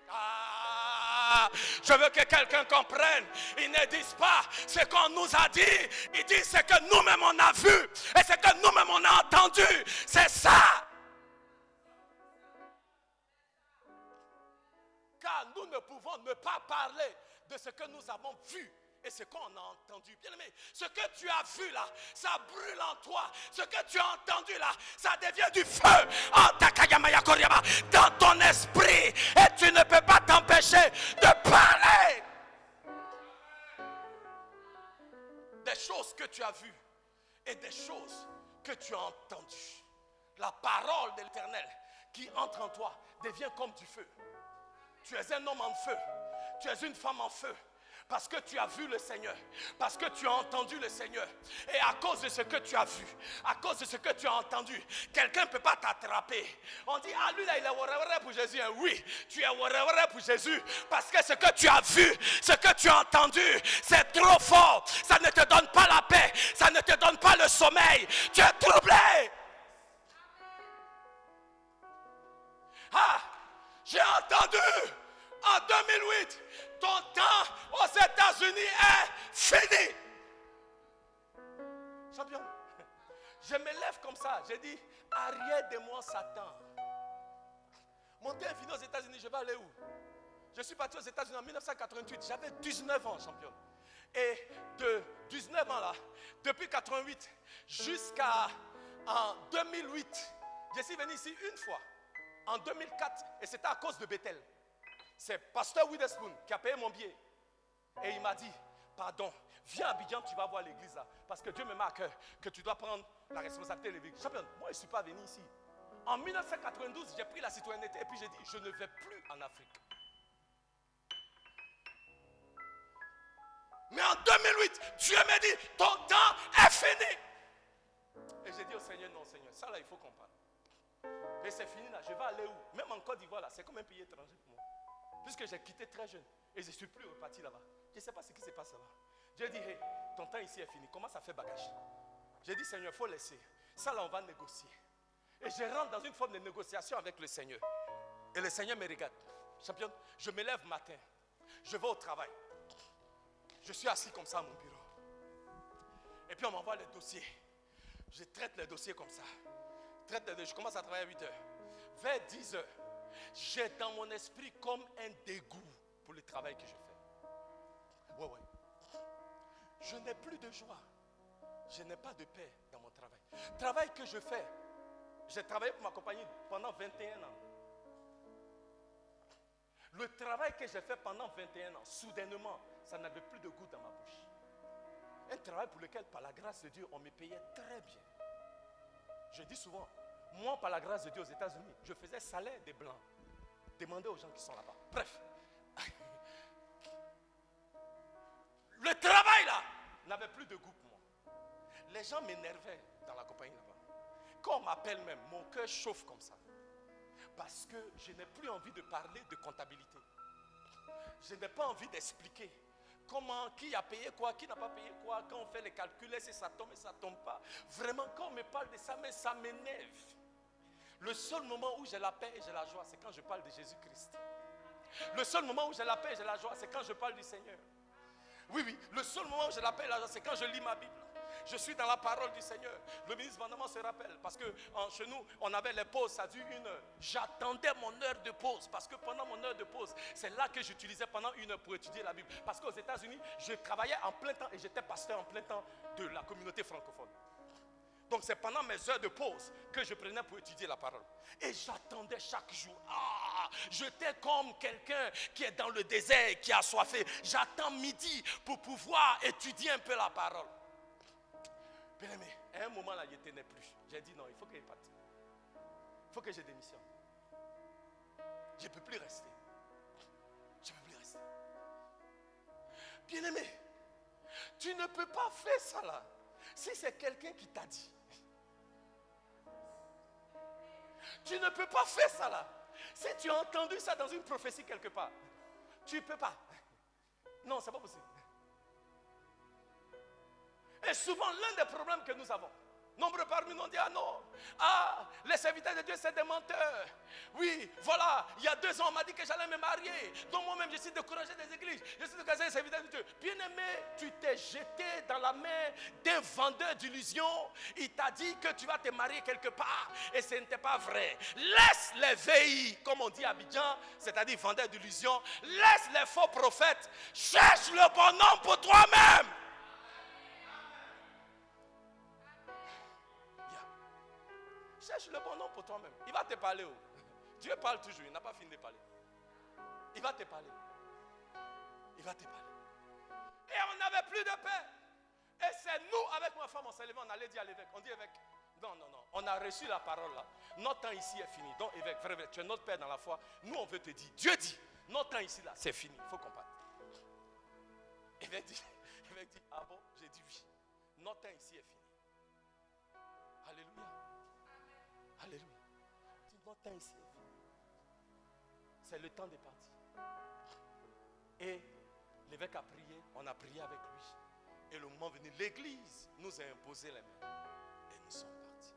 Ah, je veux que quelqu'un comprenne. Ils ne disent pas ce qu'on nous a dit. Ils disent ce que nous-mêmes on a vu et ce que nous-mêmes on a entendu. C'est ça. Car nous ne pouvons ne pas parler de ce que nous avons vu et ce qu'on a entendu. Bien aimé, ce que tu as vu là, ça brûle en toi. Ce que tu as entendu là, ça devient du feu dans ton esprit. Et tu ne peux pas t'empêcher de parler des choses que tu as vues et des choses que tu as entendues. La parole de l'Éternel qui entre en toi devient comme du feu. Tu es un homme en feu. Tu es une femme en feu. Parce que tu as vu le Seigneur. Parce que tu as entendu le Seigneur. Et à cause de ce que tu as vu, à cause de ce que tu as entendu, quelqu'un ne peut pas t'attraper. On dit, ah lui là, il est waré pour Jésus. Oui, tu es waré pour Jésus. Parce que ce que tu as vu, ce que tu as entendu, c'est trop fort. Ça ne te donne pas la paix. Ça ne te donne pas le sommeil. Tu es troublé. Ah, j'ai entendu en 2008, ton temps aux États-Unis est fini. Champion, je me lève comme ça. J'ai dit, arrière de moi, Satan. Mon temps est fini aux États-Unis, je vais aller où? Je suis parti aux États-Unis en 1988. J'avais 19 ans, champion. Et de 19 ans là, depuis 88 jusqu'à en 2008, je suis venu ici une fois. En 2004, et c'était à cause de Bethel. C'est Pasteur Witherspoon qui a payé mon billet. Et il m'a dit, pardon, viens à Abidjan, tu vas voir l'église là. Parce que Dieu me met à cœur que tu dois prendre la responsabilité de l'église. Champion, moi je ne suis pas venu ici. En 1992, j'ai pris la citoyenneté et puis j'ai dit, je ne vais plus en Afrique. Mais en 2008, Dieu m'a dit, ton temps est fini. Et j'ai dit au Seigneur, non Seigneur, ça là il faut qu'on parle. Et c'est fini là, je vais aller où? Même en Côte d'Ivoire là, c'est comme un pays étranger pour moi. Puisque j'ai quitté très jeune et je ne suis plus reparti là-bas. Je ne sais pas ce qui se passe là-bas. J'ai dit, hey, ton temps ici est fini, commence à faire bagage. J'ai dit, Seigneur, il faut laisser. Ça là, on va négocier. Et je rentre dans une forme de négociation avec le Seigneur. Et le Seigneur me regarde. Champion, je me lève matin, je vais au travail. Je suis assis comme ça à mon bureau. Et puis on m'envoie les dossiers. Je traite les dossiers comme ça. Je commence à travailler à 8 heures. Vers 10 heures, j'ai dans mon esprit comme un dégoût pour le travail que je fais. Ouais. Je n'ai plus de joie. Je n'ai pas de paix dans mon travail. Travail que je fais. J'ai travaillé pour ma compagnie pendant 21 ans. Le travail que j'ai fait pendant 21 ans, soudainement, ça n'avait plus de goût dans ma bouche. Un travail pour lequel, par la grâce de Dieu, on me payait très bien. Je dis souvent, moi, par la grâce de Dieu aux États-Unis, je faisais salaire des blancs. Demandez aux gens qui sont là-bas. Bref. Le travail là n'avait plus de goût pour moi. Les gens m'énervaient dans la compagnie là-bas. Quand on m'appelle même, mon cœur chauffe comme ça. Parce que je n'ai plus envie de parler de comptabilité. Je n'ai pas envie d'expliquer comment, qui a payé quoi, qui n'a pas payé quoi. Quand on fait les calculs, si ça tombe et ça ne tombe pas. Vraiment, quand on me parle de ça, mais ça m'énerve. Le seul moment où j'ai la paix et j'ai la joie, c'est quand je parle de Jésus-Christ. Le seul moment où j'ai la paix et j'ai la joie, c'est quand je parle du Seigneur. Oui, oui, le seul moment où j'ai la paix et la joie, c'est quand je lis ma Bible. Je suis dans la parole du Seigneur. Le ministre Vandement se rappelle, parce que chez nous, on avait les pauses, ça dure 1 heure. J'attendais mon heure de pause, parce que pendant mon heure de pause, c'est là que j'utilisais pendant 1 heure pour étudier la Bible. Parce qu'aux États-Unis, je travaillais en plein temps et j'étais pasteur en plein temps de la communauté francophone. Donc c'est pendant mes heures de pause que je prenais pour étudier la parole. Et j'attendais chaque jour. J'étais comme quelqu'un qui est dans le désert, qui a soifé. J'attends midi pour pouvoir étudier un peu la parole. Bien aimé, à un moment là, je ne tenais plus. J'ai dit non, il faut que je parte. Il faut que je démissionne. Je ne peux plus rester. Je ne peux plus rester. Bien aimé, tu ne peux pas faire ça là. Si c'est quelqu'un qui t'a dit. Tu ne peux pas faire ça là. Si tu as entendu ça dans une prophétie quelque part, tu ne peux pas. Non, ce n'est pas possible. Et souvent, l'un des problèmes que nous avons, nombreux parmi nous ont dit, ah non, les serviteurs de Dieu, c'est des menteurs. Oui, voilà, il y a 2 ans, on m'a dit que j'allais me marier. Donc moi-même, je suis découragé des églises. Je suis découragé des serviteurs de Dieu. Bien-aimé, tu t'es jeté dans la main d'un vendeur d'illusions. Il t'a dit que tu vas te marier quelque part. Et ce n'était pas vrai. Laisse les veilles, comme on dit à Abidjan, c'est-à-dire vendeur d'illusions. Laisse les faux prophètes. Cherche le bon homme pour toi-même. Cherche le bon nom pour toi-même. Il va te parler. Dieu parle toujours. Il n'a pas fini de parler. Il va te parler. Il va te parler. Et on n'avait plus de paix. Et c'est nous, avec ma femme, on s'est levé, on allait dire à l'évêque. On dit évêque, non. On a reçu la parole là. Notre temps ici est fini. Donc évêque, frère, tu es notre père dans la foi. Nous, on veut te dire. Dieu dit, notre temps ici là, c'est fini. Il faut qu'on parte. Évêque dit, ah bon? J'ai dit oui. Notre temps ici est fini. Alléluia. Alléluia. Notre temps ici est fini. C'est le temps de partir. Et l'évêque a prié, on a prié avec lui. Et le moment venu, l'église nous a imposé les mains. Et nous sommes partis.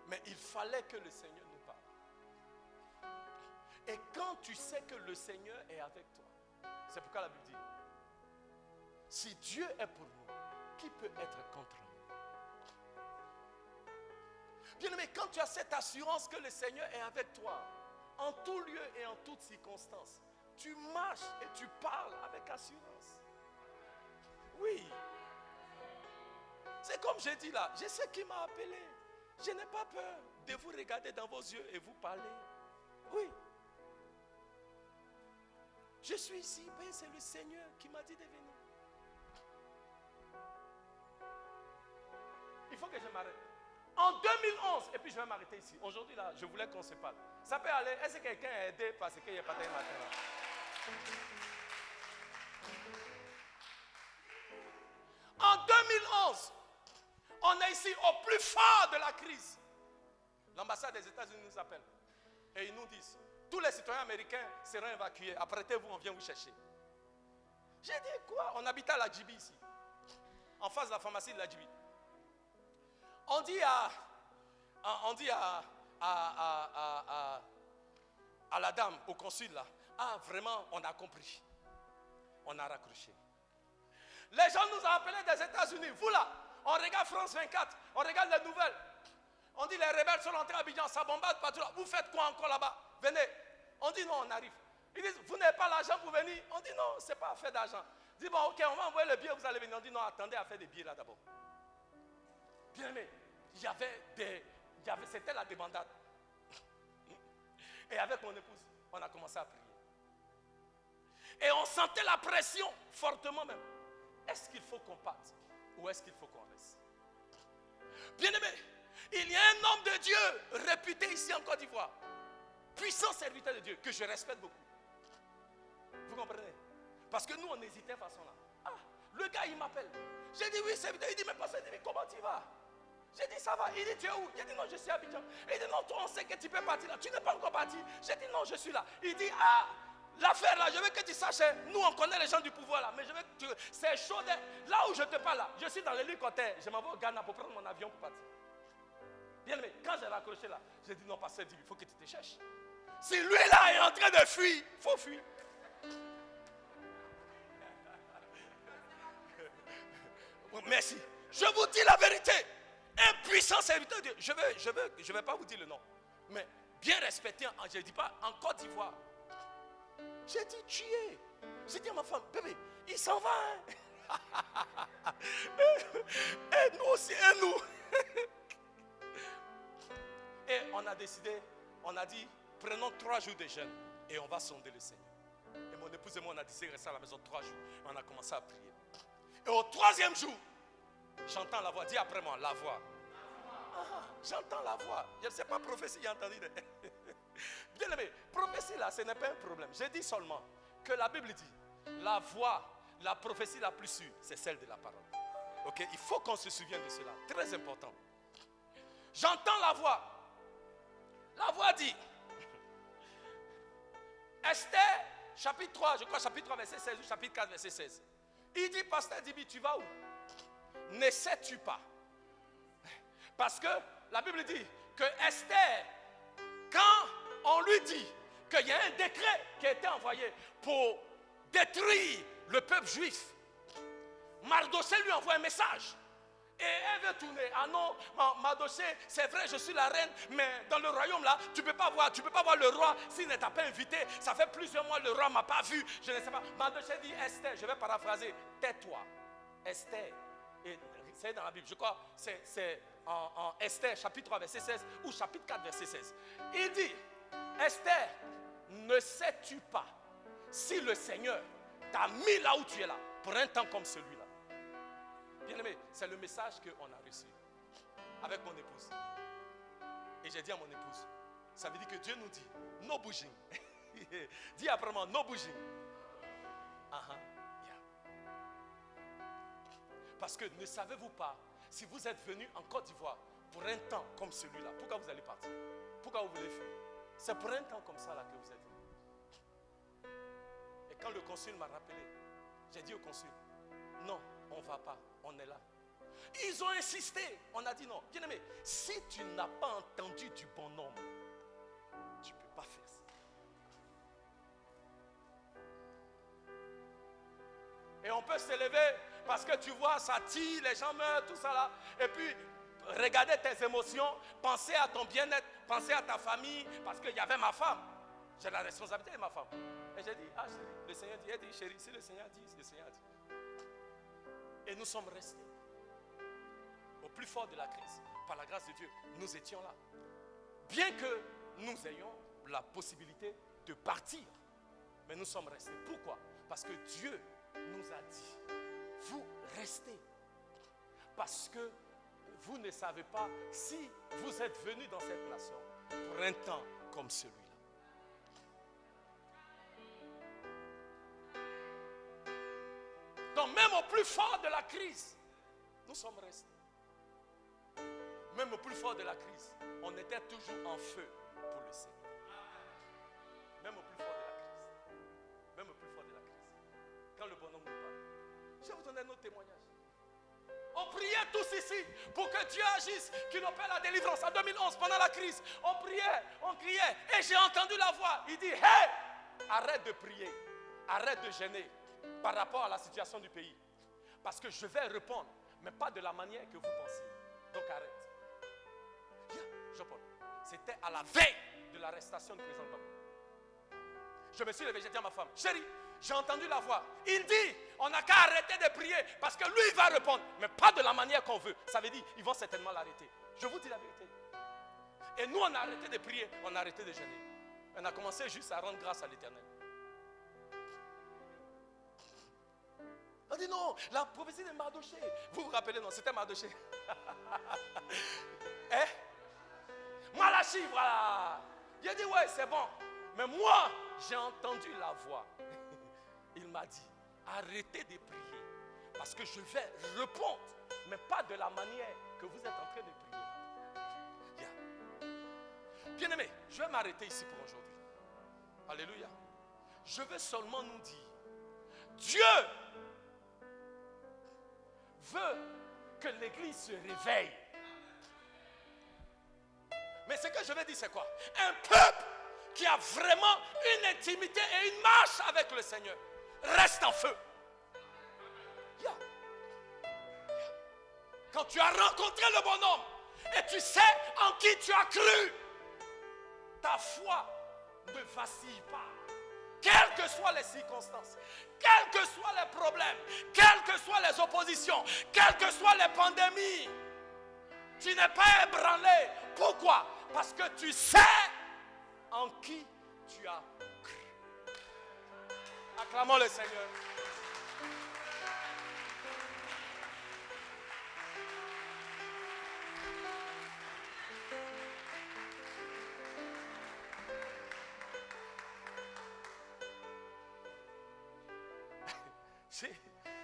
Mais il fallait que le Seigneur nous parle. Et quand tu sais que le Seigneur est avec toi, c'est pourquoi la Bible dit, si Dieu est pour nous, qui peut être contre nous? Bien-aimé, quand tu as cette assurance que le Seigneur est avec toi, en tout lieu et en toutes circonstances, tu marches et tu parles avec assurance. Oui. C'est comme j'ai dit là, je sais qui m'a appelé. Je n'ai pas peur de vous regarder dans vos yeux et vous parler. Oui. Je suis ici, mais c'est le Seigneur qui m'a dit de venir. Il faut que je m'arrête. En 2011, et puis je vais m'arrêter ici. Aujourd'hui, là, je voulais qu'on se parle. Ça peut aller. Est-ce que quelqu'un a aidé parce qu'il n'y a pas de matin là? En 2011, on est ici au plus fort de la crise. L'ambassade des États-Unis nous appelle. Et ils nous disent, tous les citoyens américains seront évacués. Apprêtez-vous, on vient vous chercher. J'ai dit quoi? On habitait à la Djibi ici. En face de la pharmacie de la Djibi. On dit à la dame, au consul là, vraiment, on a compris. On a raccroché. Les gens nous ont appelés des États-Unis. Vous là, on regarde France 24, on regarde les nouvelles. On dit les rebelles sont rentrés à Abidjan, ça bombarde partout là. Vous faites quoi encore là-bas? Venez. On dit non, on arrive. Ils disent, vous n'avez pas l'argent pour venir? On dit non, ce n'est pas affaire d'argent. On dit bon, ok, on va envoyer le billet, vous allez venir. On dit non, attendez à faire des billets là d'abord. Bien aimé, c'était la débandade. Et avec mon épouse, on a commencé à prier. Et on sentait la pression, fortement même. Est-ce qu'il faut qu'on parte ou est-ce qu'il faut qu'on reste? Bien aimé, il y a un homme de Dieu réputé ici en Côte d'Ivoire, puissant serviteur de Dieu, que je respecte beaucoup. Vous comprenez? Parce que nous, on hésitait de façon là. Le gars, il m'appelle. J'ai dit oui, serviteur. Il dit, mais pasteur, comment tu vas? J'ai dit, ça va. Il dit, tu es où? J'ai dit, non, je suis à Abidjan. Il dit, non, toi, on sait que tu peux partir là. Tu n'es pas encore parti. J'ai dit, non, je suis là. Il dit, l'affaire là, je veux que tu saches, nous, on connaît les gens du pouvoir là. Mais je veux que tu... C'est chaud. Là où je te parle là, je suis dans l'hélicoptère. Je m'en vais au Ghana pour prendre mon avion pour partir. Bien aimé, quand j'ai raccroché là, j'ai dit non, pasteur, il faut que tu te cherches. Si lui là est en train de fuir, il faut fuir. Merci. Je vous dis la vérité. Un puissant serviteur de Dieu. Je vais pas vous dire le nom. Mais bien respecté, je ne dis pas en Côte d'Ivoire. J'ai dit tuer. J'ai dit à ma femme, bébé, il s'en va. Hein? Et nous aussi, et nous. Et on a décidé, on a dit, prenons 3 jours de jeûne et on va sonder le Seigneur. Et mon épouse et moi, on a décidé de rester à la maison 3 jours. Et on a commencé à prier. Et au 3e jour, j'entends la voix. Dis après moi, la voix. J'entends la voix. Je ne sais pas prophétie, j'ai entendu. Bien aimé, prophétie là, ce n'est pas un problème. Je dis seulement que la Bible dit, la voix, la prophétie la plus sûre, c'est celle de la parole. Ok, il faut qu'on se souvienne de cela. Très important. J'entends la voix. La voix dit, Esther, chapitre 3, je crois chapitre 3, verset 16 ou chapitre 4, verset 16. Il dit, pasteur Dibi, tu vas où? Ne sais-tu pas? Parce que la Bible dit que Esther, quand on lui dit qu'il y a un décret qui a été envoyé pour détruire le peuple juif, Mardochée lui envoie un message. Et elle veut tourner. Ah non, Mardochée, c'est vrai, je suis la reine, mais dans le royaume là, tu ne peux pas voir le roi s'il ne t'a pas invité. Ça fait plusieurs mois, le roi ne m'a pas vu. Je ne sais pas. Mardochée dit, Esther, je vais paraphraser, tais-toi. Esther, et c'est dans la Bible, je crois, c'est en Esther, chapitre 3, verset 16, ou chapitre 4, verset 16. Il dit, Esther, ne sais-tu pas si le Seigneur t'a mis là où tu es là, pour un temps comme celui-là? Bien-aimé, c'est le message qu'on a reçu avec mon épouse. Et j'ai dit à mon épouse, ça veut dire que Dieu nous dit, no bouging. Dis après moi, no bouging. Parce que ne savez-vous pas, si vous êtes venu en Côte d'Ivoire pour un temps comme celui-là, pourquoi vous allez partir? Pourquoi vous voulez fuir? C'est pour un temps comme ça là que vous êtes venu. Et quand le consul m'a rappelé, j'ai dit au consul, non, on ne va pas, on est là. Ils ont insisté, on a dit non. Bien aimé, si tu n'as pas entendu du bon homme, tu ne peux pas faire ça. Et on peut se lever parce que tu vois, ça tire, les gens meurent, tout ça là. Et puis, regarder tes émotions, penser à ton bien-être, penser à ta famille, parce qu'il y avait ma femme. J'ai la responsabilité de ma femme. Et j'ai dit, ah chérie, le Seigneur dit, elle dit, chérie, si le Seigneur dit, le Seigneur dit. Et nous sommes restés. Au plus fort de la crise, par la grâce de Dieu, nous étions là. Bien que nous ayons la possibilité de partir, mais nous sommes restés. Pourquoi? Parce que Dieu nous a dit, vous restez. Parce que vous ne savez pas si vous êtes venus dans cette nation pour un temps comme celui-là. Donc même au plus fort de la crise, nous sommes restés. Même au plus fort de la crise, on était toujours en feu pour le Seigneur. Même au plus fort de la crise. Même au plus fort de la crise. Quand le bonhomme nous parle. Je vais vous donner un autre témoignage. On priait tous ici pour que Dieu agisse, qu'il opère la délivrance. En 2011, pendant la crise, on priait, on criait. Et j'ai entendu la voix. Il dit, hey, arrête de prier. Arrête de gêner par rapport à la situation du pays. Parce que je vais répondre, mais pas de la manière que vous pensez. Donc arrête. C'était à la veille de l'arrestation du président Gbagbo. Je me suis levé, j'ai dit à ma femme, chérie, j'ai entendu la voix. Il dit, on n'a qu'à arrêter de prier parce que lui, il va répondre, mais pas de la manière qu'on veut. Ça veut dire, ils vont certainement l'arrêter. Je vous dis la vérité. Et nous, on a arrêté de prier, on a arrêté de jeûner. On a commencé juste à rendre grâce à l'Éternel. On dit non, la prophétie de Mardochée. Vous vous rappelez, non, c'était Mardochée. Hein? Malachi, voilà. Il a dit, ouais, c'est bon. Mais moi, j'ai entendu la voix. Il m'a dit, arrêtez de prier. Parce que je vais répondre, mais pas de la manière que vous êtes en train de prier. Bien aimé, je vais m'arrêter ici pour aujourd'hui. Alléluia. Je veux seulement nous dire, Dieu veut que l'Église se réveille. ce que je veux dire, c'est quoi? Un peuple qui a vraiment une intimité et une marche avec le Seigneur reste en feu. Yeah. Quand tu as rencontré le bonhomme et tu sais en qui tu as cru, ta foi ne vacille pas. Quelles que soient les circonstances, quels que soient les problèmes, quelles que soient les oppositions, quelles que soient les pandémies, tu n'es pas ébranlé. Pourquoi? Parce que tu sais en qui tu as cru. Acclamons le Seigneur.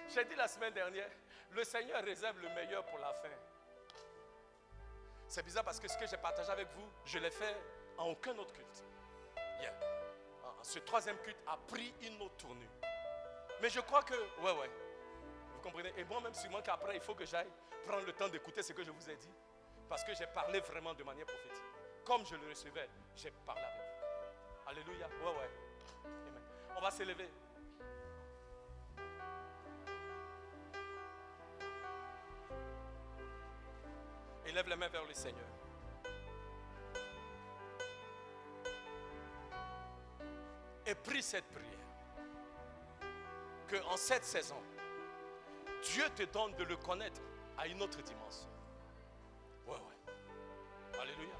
J'ai dit la semaine dernière, le Seigneur réserve le meilleur pour la fin. C'est bizarre parce que ce que j'ai partagé avec vous, je l'ai fait en aucun autre culte. Yeah. Ce troisième culte a pris une autre tournure. Mais je crois que, ouais, vous comprenez. Et moi-même, sûrement qu'après, il faut que j'aille prendre le temps d'écouter ce que je vous ai dit. Parce que j'ai parlé vraiment de manière prophétique. Comme je le recevais, j'ai parlé avec vous. Alléluia. Ouais. Amen. On va s'élever. Élève les mains vers le Seigneur. Et prie cette prière. Que en cette saison, Dieu te donne de le connaître à une autre dimension. Ouais. Alléluia.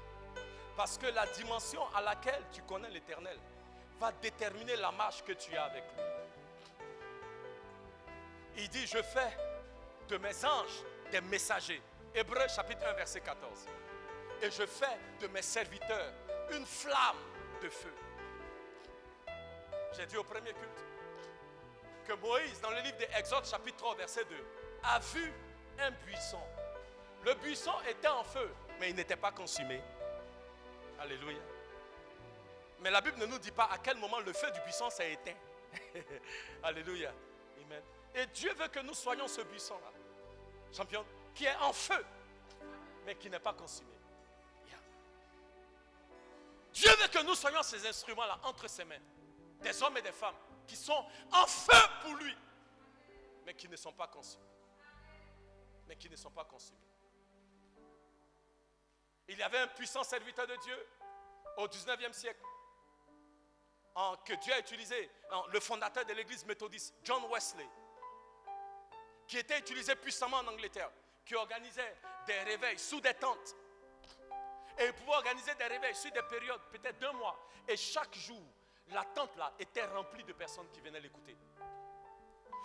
Parce que la dimension à laquelle tu connais l'Éternel va déterminer la marche que tu as avec lui. Il dit, je fais de mes anges des messagers. Hébreux chapitre 1 verset 14. Et je fais de mes serviteurs une flamme de feu. J'ai dit au premier culte que Moïse, dans le livre d'Exode chapitre 3 verset 2, a vu un buisson. Le buisson était en feu, mais il n'était pas consumé. Alléluia. Mais la Bible ne nous dit pas à quel moment le feu du buisson s'est éteint. Alléluia. Amen. Et Dieu veut que nous soyons ce buisson-là. Champion, qui est en feu, mais qui n'est pas consumé. Yeah. Dieu veut que nous soyons ces instruments-là entre ses mains. Des hommes et des femmes qui sont en feu pour lui, mais qui ne sont pas consumés. Il y avait un puissant serviteur de Dieu au 19e siècle que Dieu a utilisé, le fondateur de l'église méthodiste, John Wesley, qui était utilisé puissamment en Angleterre, qui organisait des réveils sous des tentes. Et il pouvait organiser des réveils sur des périodes, peut-être d'1 mois. Et chaque jour, la tente là était remplie de personnes qui venaient l'écouter.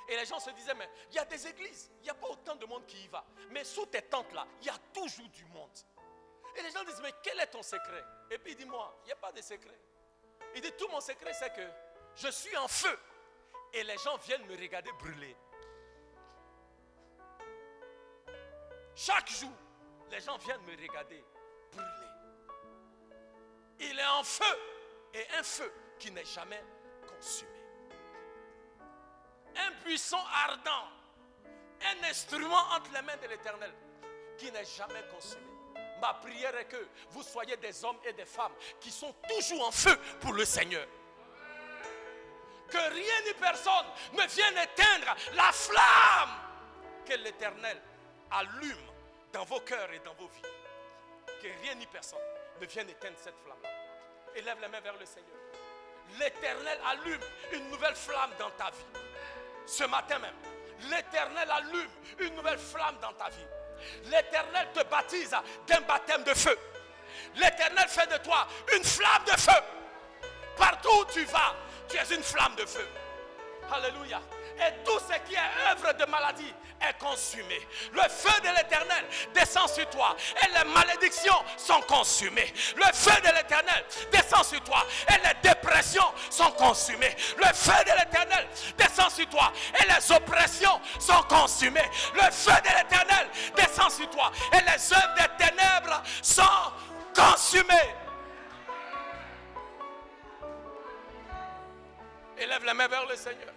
Et les gens se disaient, mais il y a des églises, il n'y a pas autant de monde qui y va. Mais sous tes tentes là, il y a toujours du monde. Et les gens disent, mais quel est ton secret? Et puis il dit, moi, il n'y a pas de secret. Il dit, tout mon secret c'est que je suis en feu. Et les gens viennent me regarder brûler. Chaque jour, les gens viennent me regarder brûler. Il est en feu. Et un feu qui n'est jamais consumé. Un buisson ardent. Un instrument entre les mains de l'Éternel qui n'est jamais consumé. Ma prière est que vous soyez des hommes et des femmes qui sont toujours en feu pour le Seigneur. Que rien ni personne ne vienne éteindre la flamme que l'Éternel allume dans vos cœurs et dans vos vies. Que rien ni personne ne vienne éteindre cette flamme-là. Élève les mains vers le Seigneur. L'Éternel allume une nouvelle flamme dans ta vie. Ce matin même, l'Éternel allume une nouvelle flamme dans ta vie. L'Éternel te baptise d'un baptême de feu. L'Éternel fait de toi une flamme de feu. Partout où tu vas, tu es une flamme de feu. Alléluia. Et tout ce qui est œuvre de maladie est consumé. Le feu de l'Éternel descend sur toi et les malédictions sont consumées. Le feu de l'Éternel descend sur toi et les dépressions sont consumées. Le feu de l'Éternel descend sur toi et les oppressions sont consumées. Le feu de l'Éternel descend sur toi et les œuvres des ténèbres sont consumées. Élève les mains vers le Seigneur.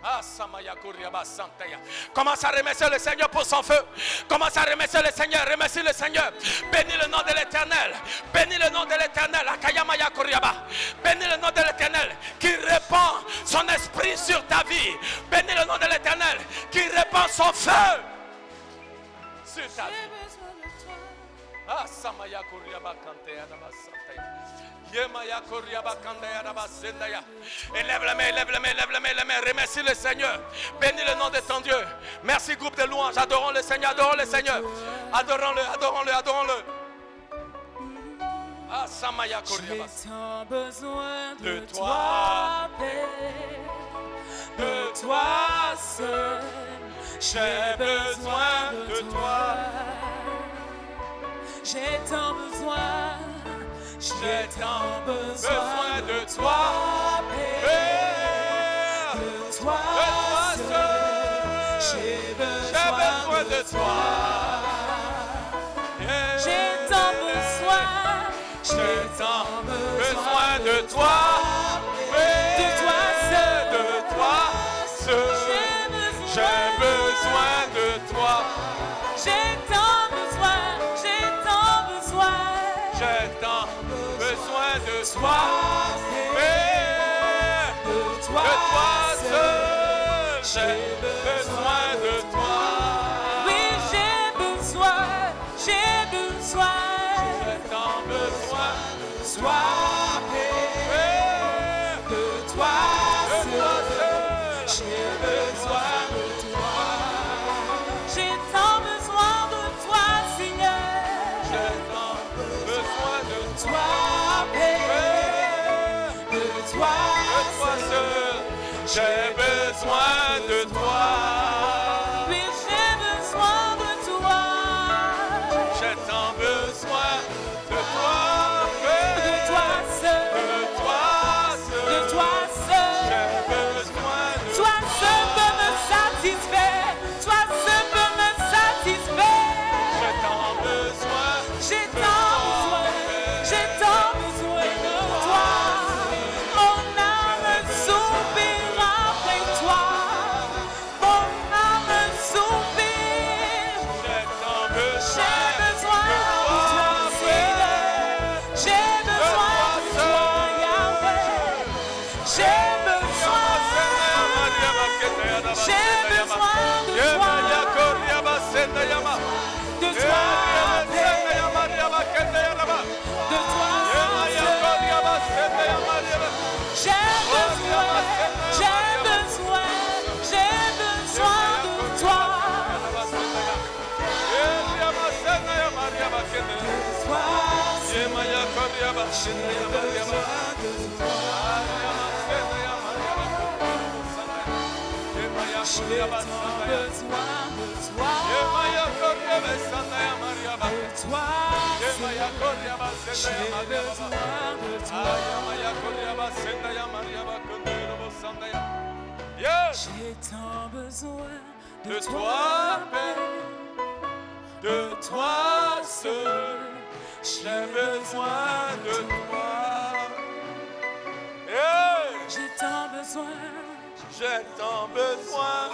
Ah, Samaya Kuriaba Santaya. Commence à remercier le Seigneur pour son feu. Commence à remercier le Seigneur. Remercie le Seigneur. Bénis le nom de l'Éternel. Bénis le nom de l'Éternel. Akayamaya Kuriaba. Bénis le nom de l'Éternel qui répand son esprit sur ta vie. Bénis le nom de l'Éternel qui répand son feu sur ta vie. Ah, Samaya Kuriaba Kanteya Santaya. Yemaya Kuriaba Kanteya Sendaya. Élève la main, élève la main, élève la main, élève la main. Remercie le Seigneur. Bénis le nom de ton Dieu. Merci, groupe de louanges. Adorons le Seigneur, adorons le Seigneur. Adorons-le, adorons-le, adorons-le. Ah, Samaya Kuriaba. J'ai tant besoin De de toi, toi, Père, de toi seul. J'ai besoin de toi. J'ai tant besoin, J'ai tant besoin de toi. Père, Père, de toi seul. seul. J'ai J'ai besoin de toi. J'ai tant besoin, J'ai tant besoin de toi. de toi seul. De toi seul. J'ai besoin de toi. J'ai tant besoin, j'ai tant besoin. J'ai tant besoin de toi. Père, De toi de toi seul. seul. J'ai besoin de toi. Oui, j'ai besoin, j'ai besoin. J'ai tant besoin de Toi, Père, de toi de toi seul. seul. J'ai besoin de toi. J'ai tant besoin de toi, Seigneur. J'ai tant besoin de toi. Toi, Père, Père, de toi de toi seul. seul. J'ai besoin de toi. Oui, j'ai besoin de toi. J'ai tant besoin de toi. De Père, toi seul. de toi seul. De toi seul. J'ai besoin de Toi seul peut me satisfaire. Toi seul peut me satisfaire. J'ai tant besoin. J'ai tant besoin. J'ai tant besoin de toi. Mon âme soupire après toi. Mon âme soupire. J'ai tant J'ai besoin besoin de toi, Seigneur. J'ai besoin de toi, Yahweh. J'ai besoin. J'ai besoin de toi. De toi, Père. De toi, J'ai besoin. J'ai besoin. J'ai besoin de toi. J'ai tant besoin de toi. De toi, j'ai besoin de toi. Yes, J'ai tant besoin de toi, Père, de toi seul, j'ai besoin de toi. Hey, J'ai tant besoin j'ai tant besoin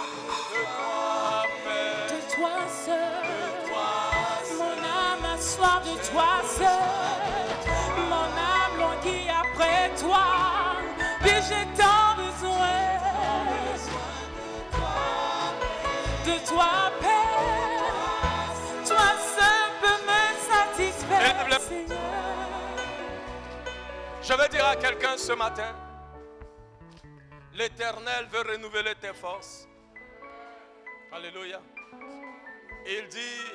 de toi, Père, de toi seul. de toi Mon âme a soif de toi seul. Mon âme languit après toi. Puis j'ai tant besoin de toi, Père. Toi seul peux me satisfaire, Seigneur. Je veux dire à quelqu'un ce matin, l'Éternel veut renouveler tes forces. Alléluia. Il dit,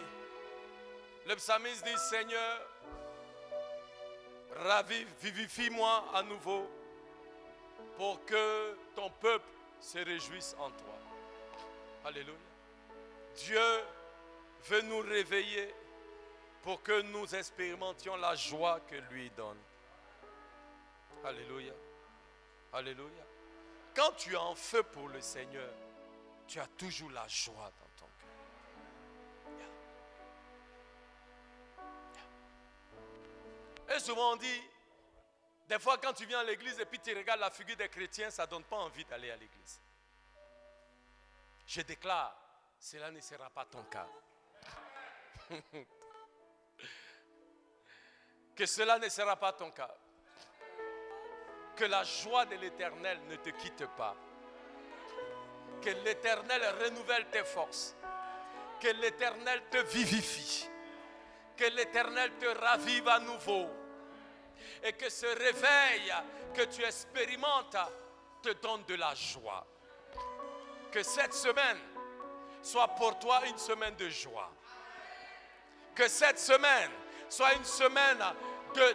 le psalmiste dit, Seigneur, ravive, vivifie-moi à nouveau pour que ton peuple se réjouisse en toi. Alléluia. Dieu veut nous réveiller pour que nous expérimentions la joie que lui donne. Alléluia. Alléluia. Quand tu es en feu pour le Seigneur, tu as toujours la joie dans ton cœur. Et souvent on dit, des fois quand tu viens à l'église et puis tu regardes la figure des chrétiens, ça ne donne pas envie d'aller à l'église. Je déclare, cela ne sera pas ton cas. Que cela ne sera pas ton cas. Que la joie de l'Éternel ne te quitte pas. Que l'Éternel renouvelle tes forces. Que l'Éternel te vivifie. Que l'Éternel te ravive à nouveau. Et que ce réveil que tu expérimentes te donne de la joie. Que cette semaine soit pour toi une semaine de joie. Que cette semaine soit une semaine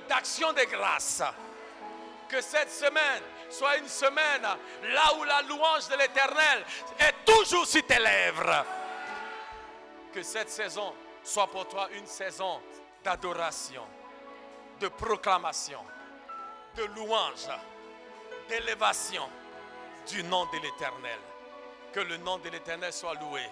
d'action de grâce. Que cette semaine soit une semaine là où la louange de l'Éternel est toujours sur tes lèvres. Que cette saison soit pour toi une saison d'adoration, de proclamation, de louange, d'élévation du nom de l'Éternel. Que le nom de l'Éternel soit loué.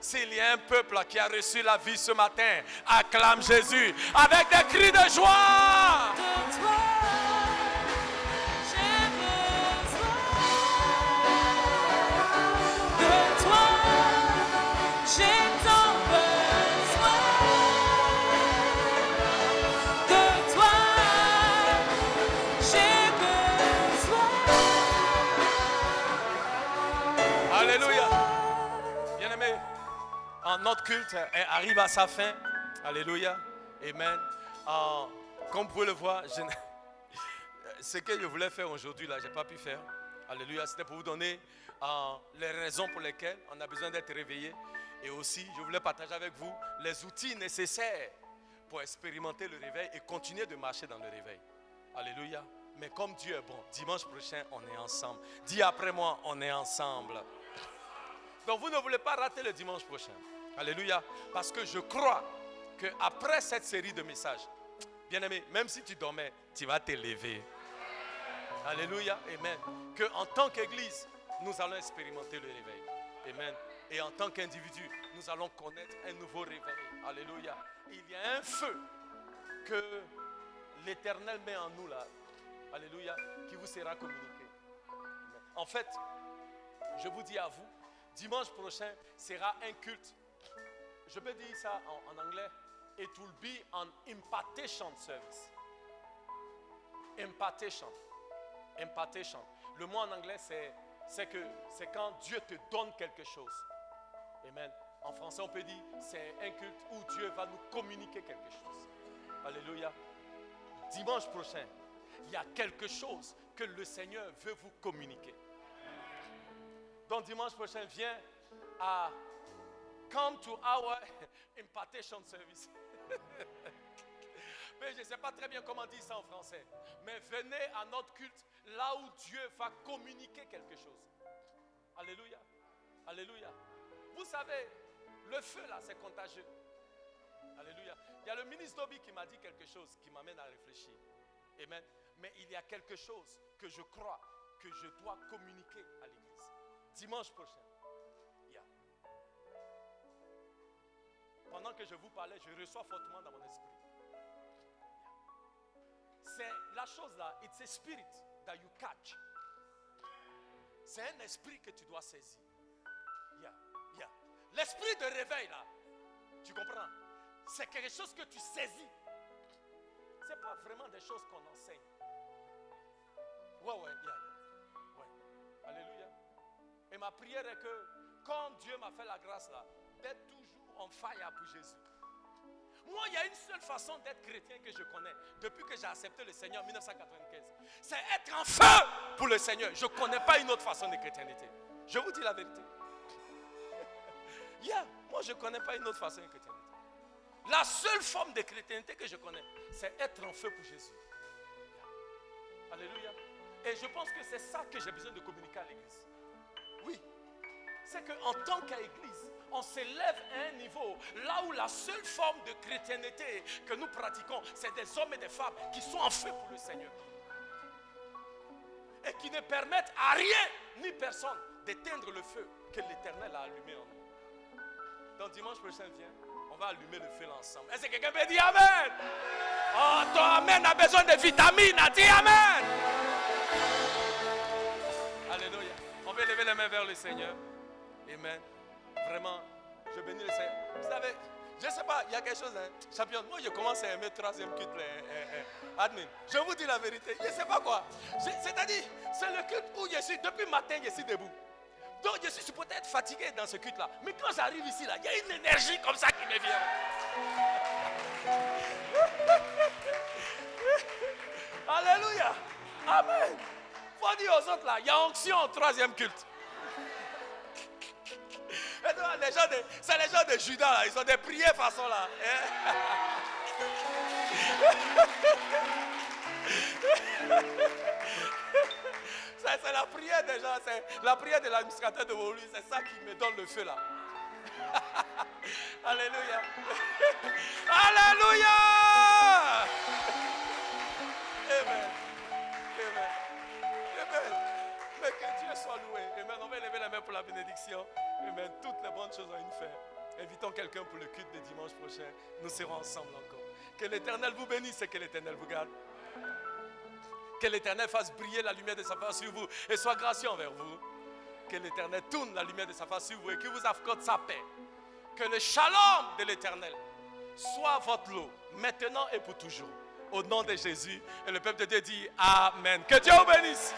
S'il y a un peuple qui a reçu la vie ce matin, acclame Jésus avec des cris de joie. De toi, j'ai besoin. De toi, j'ai tant besoin. De toi, j'ai besoin. Alléluia. Bien-aimé, notre culte arrive à sa fin. Alléluia. Amen. Comme vous pouvez le voir, ce que je voulais faire aujourd'hui, là, je n'ai pas pu faire. Alléluia. C'était pour vous donner les raisons pour lesquelles on a besoin d'être réveillé. Et aussi, je voulais partager avec vous les outils nécessaires pour expérimenter le réveil et continuer de marcher dans le réveil. Alléluia. Mais comme Dieu est bon, dimanche prochain, on est ensemble. Dis après moi, on est ensemble. Donc vous ne voulez pas rater le dimanche prochain. Alléluia. Parce que je crois qu'après cette série de messages, bien-aimé, même si tu dormais, tu vas te lever. Alléluia. Amen. Qu'en tant qu'Église, nous allons expérimenter le réveil. Amen. Et en tant qu'individu, nous allons connaître un nouveau réveil. Alléluia. Il y a un feu que l'Éternel met en nous là. Alléluia. Qui vous sera communiqué. Amen. En fait, je vous dis à vous, dimanche prochain sera un culte. Je peux dire ça en anglais. It will be an impartation service. Impartation. Impartation. Le mot en anglais, c'est quand Dieu te donne quelque chose. Amen. En français, on peut dire c'est un culte où Dieu va nous communiquer quelque chose. Alléluia. Dimanche prochain, il y a quelque chose que le Seigneur veut vous communiquer. Donc dimanche prochain, viens à come to our impartation service. Mais je ne sais pas très bien comment dire ça en français. Mais venez à notre culte là où Dieu va communiquer quelque chose. Alléluia. Alléluia. Vous savez, le feu là, c'est contagieux. Alléluia. Il y a le ministre Dobi qui m'a dit quelque chose qui m'amène à réfléchir. Amen. Mais il y a quelque chose que je crois que je dois communiquer à l'église. Dimanche prochain. Yeah. Pendant que je vous parlais, je reçois fortement dans mon esprit. Yeah. C'est la chose là, it's a spirit that you catch. C'est un esprit que tu dois saisir. Yeah. Yeah. L'esprit de réveil là, tu comprends? C'est quelque chose que tu saisis. Ce n'est pas vraiment des choses qu'on enseigne. Ouais, yeah. Ouais. Alléluia. Et ma prière est que, quand Dieu m'a fait la grâce là, d'être toujours on fire pour Jésus. Moi, il y a une seule façon d'être chrétien que je connais, depuis que j'ai accepté le Seigneur en 1995. C'est être en feu pour le Seigneur. Je ne connais pas une autre façon de chrétienté. Je vous dis la vérité. Yeah, moi, je ne connais pas une autre façon de chrétienté. La seule forme de chrétienté que je connais, c'est être en feu pour Jésus. Yeah. Alléluia. Et je pense que c'est ça que j'ai besoin de communiquer à l'église. Oui. C'est qu'en tant qu'église, on s'élève à un niveau là où la seule forme de chrétienté que nous pratiquons, c'est des hommes et des femmes qui sont en feu pour le Seigneur. Et qui ne permettent à rien ni personne d'éteindre le feu que l'Éternel a allumé en nous. Donc dimanche prochain, viens, on va allumer le feu ensemble. Est-ce que quelqu'un peut dire Amen? Oh, ton Amen a besoin de vitamines, dis Amen. Alléluia. On va lever les mains vers le Seigneur. Amen. Vraiment, je bénis le Seigneur. Vous savez, je ne sais pas, il y a quelque chose, hein. Champion, moi je commence à aimer le troisième culte, admin. Je vous dis la vérité, je ne sais pas quoi. C'est-à-dire, c'est le culte où je suis, depuis le matin, je suis debout. Donc je suis supposé être fatigué dans ce culte-là. Mais quand j'arrive ici, là, il y a une énergie comme ça qui me vient. Alléluia. Amen. Il faut dire aux autres là, il y a onction au troisième culte. Et donc, c'est les gens de Judas là, ils ont des prières façon là. C'est la prière des gens, c'est la prière de l'administrateur de Wolu, c'est ça qui me donne le feu là. Alléluia. Alléluia. Amen. Amen. Amen. Mais que Dieu soit loué. Amen. On va lever la main pour la bénédiction. Amen. Toutes les bonnes choses ont une fin. Invitons quelqu'un pour le culte de dimanche prochain. Nous serons ensemble encore. Que l'Éternel vous bénisse et que l'Éternel vous garde. Que l'Éternel fasse briller la lumière de sa face sur vous et soit gracieux envers vous. Que l'Éternel tourne la lumière de sa face sur vous et qu'il vous accorde sa paix. Que le shalom de l'Éternel soit votre lot, maintenant et pour toujours. Au nom de Jésus. Et le peuple de Dieu dit Amen. Que Dieu vous bénisse.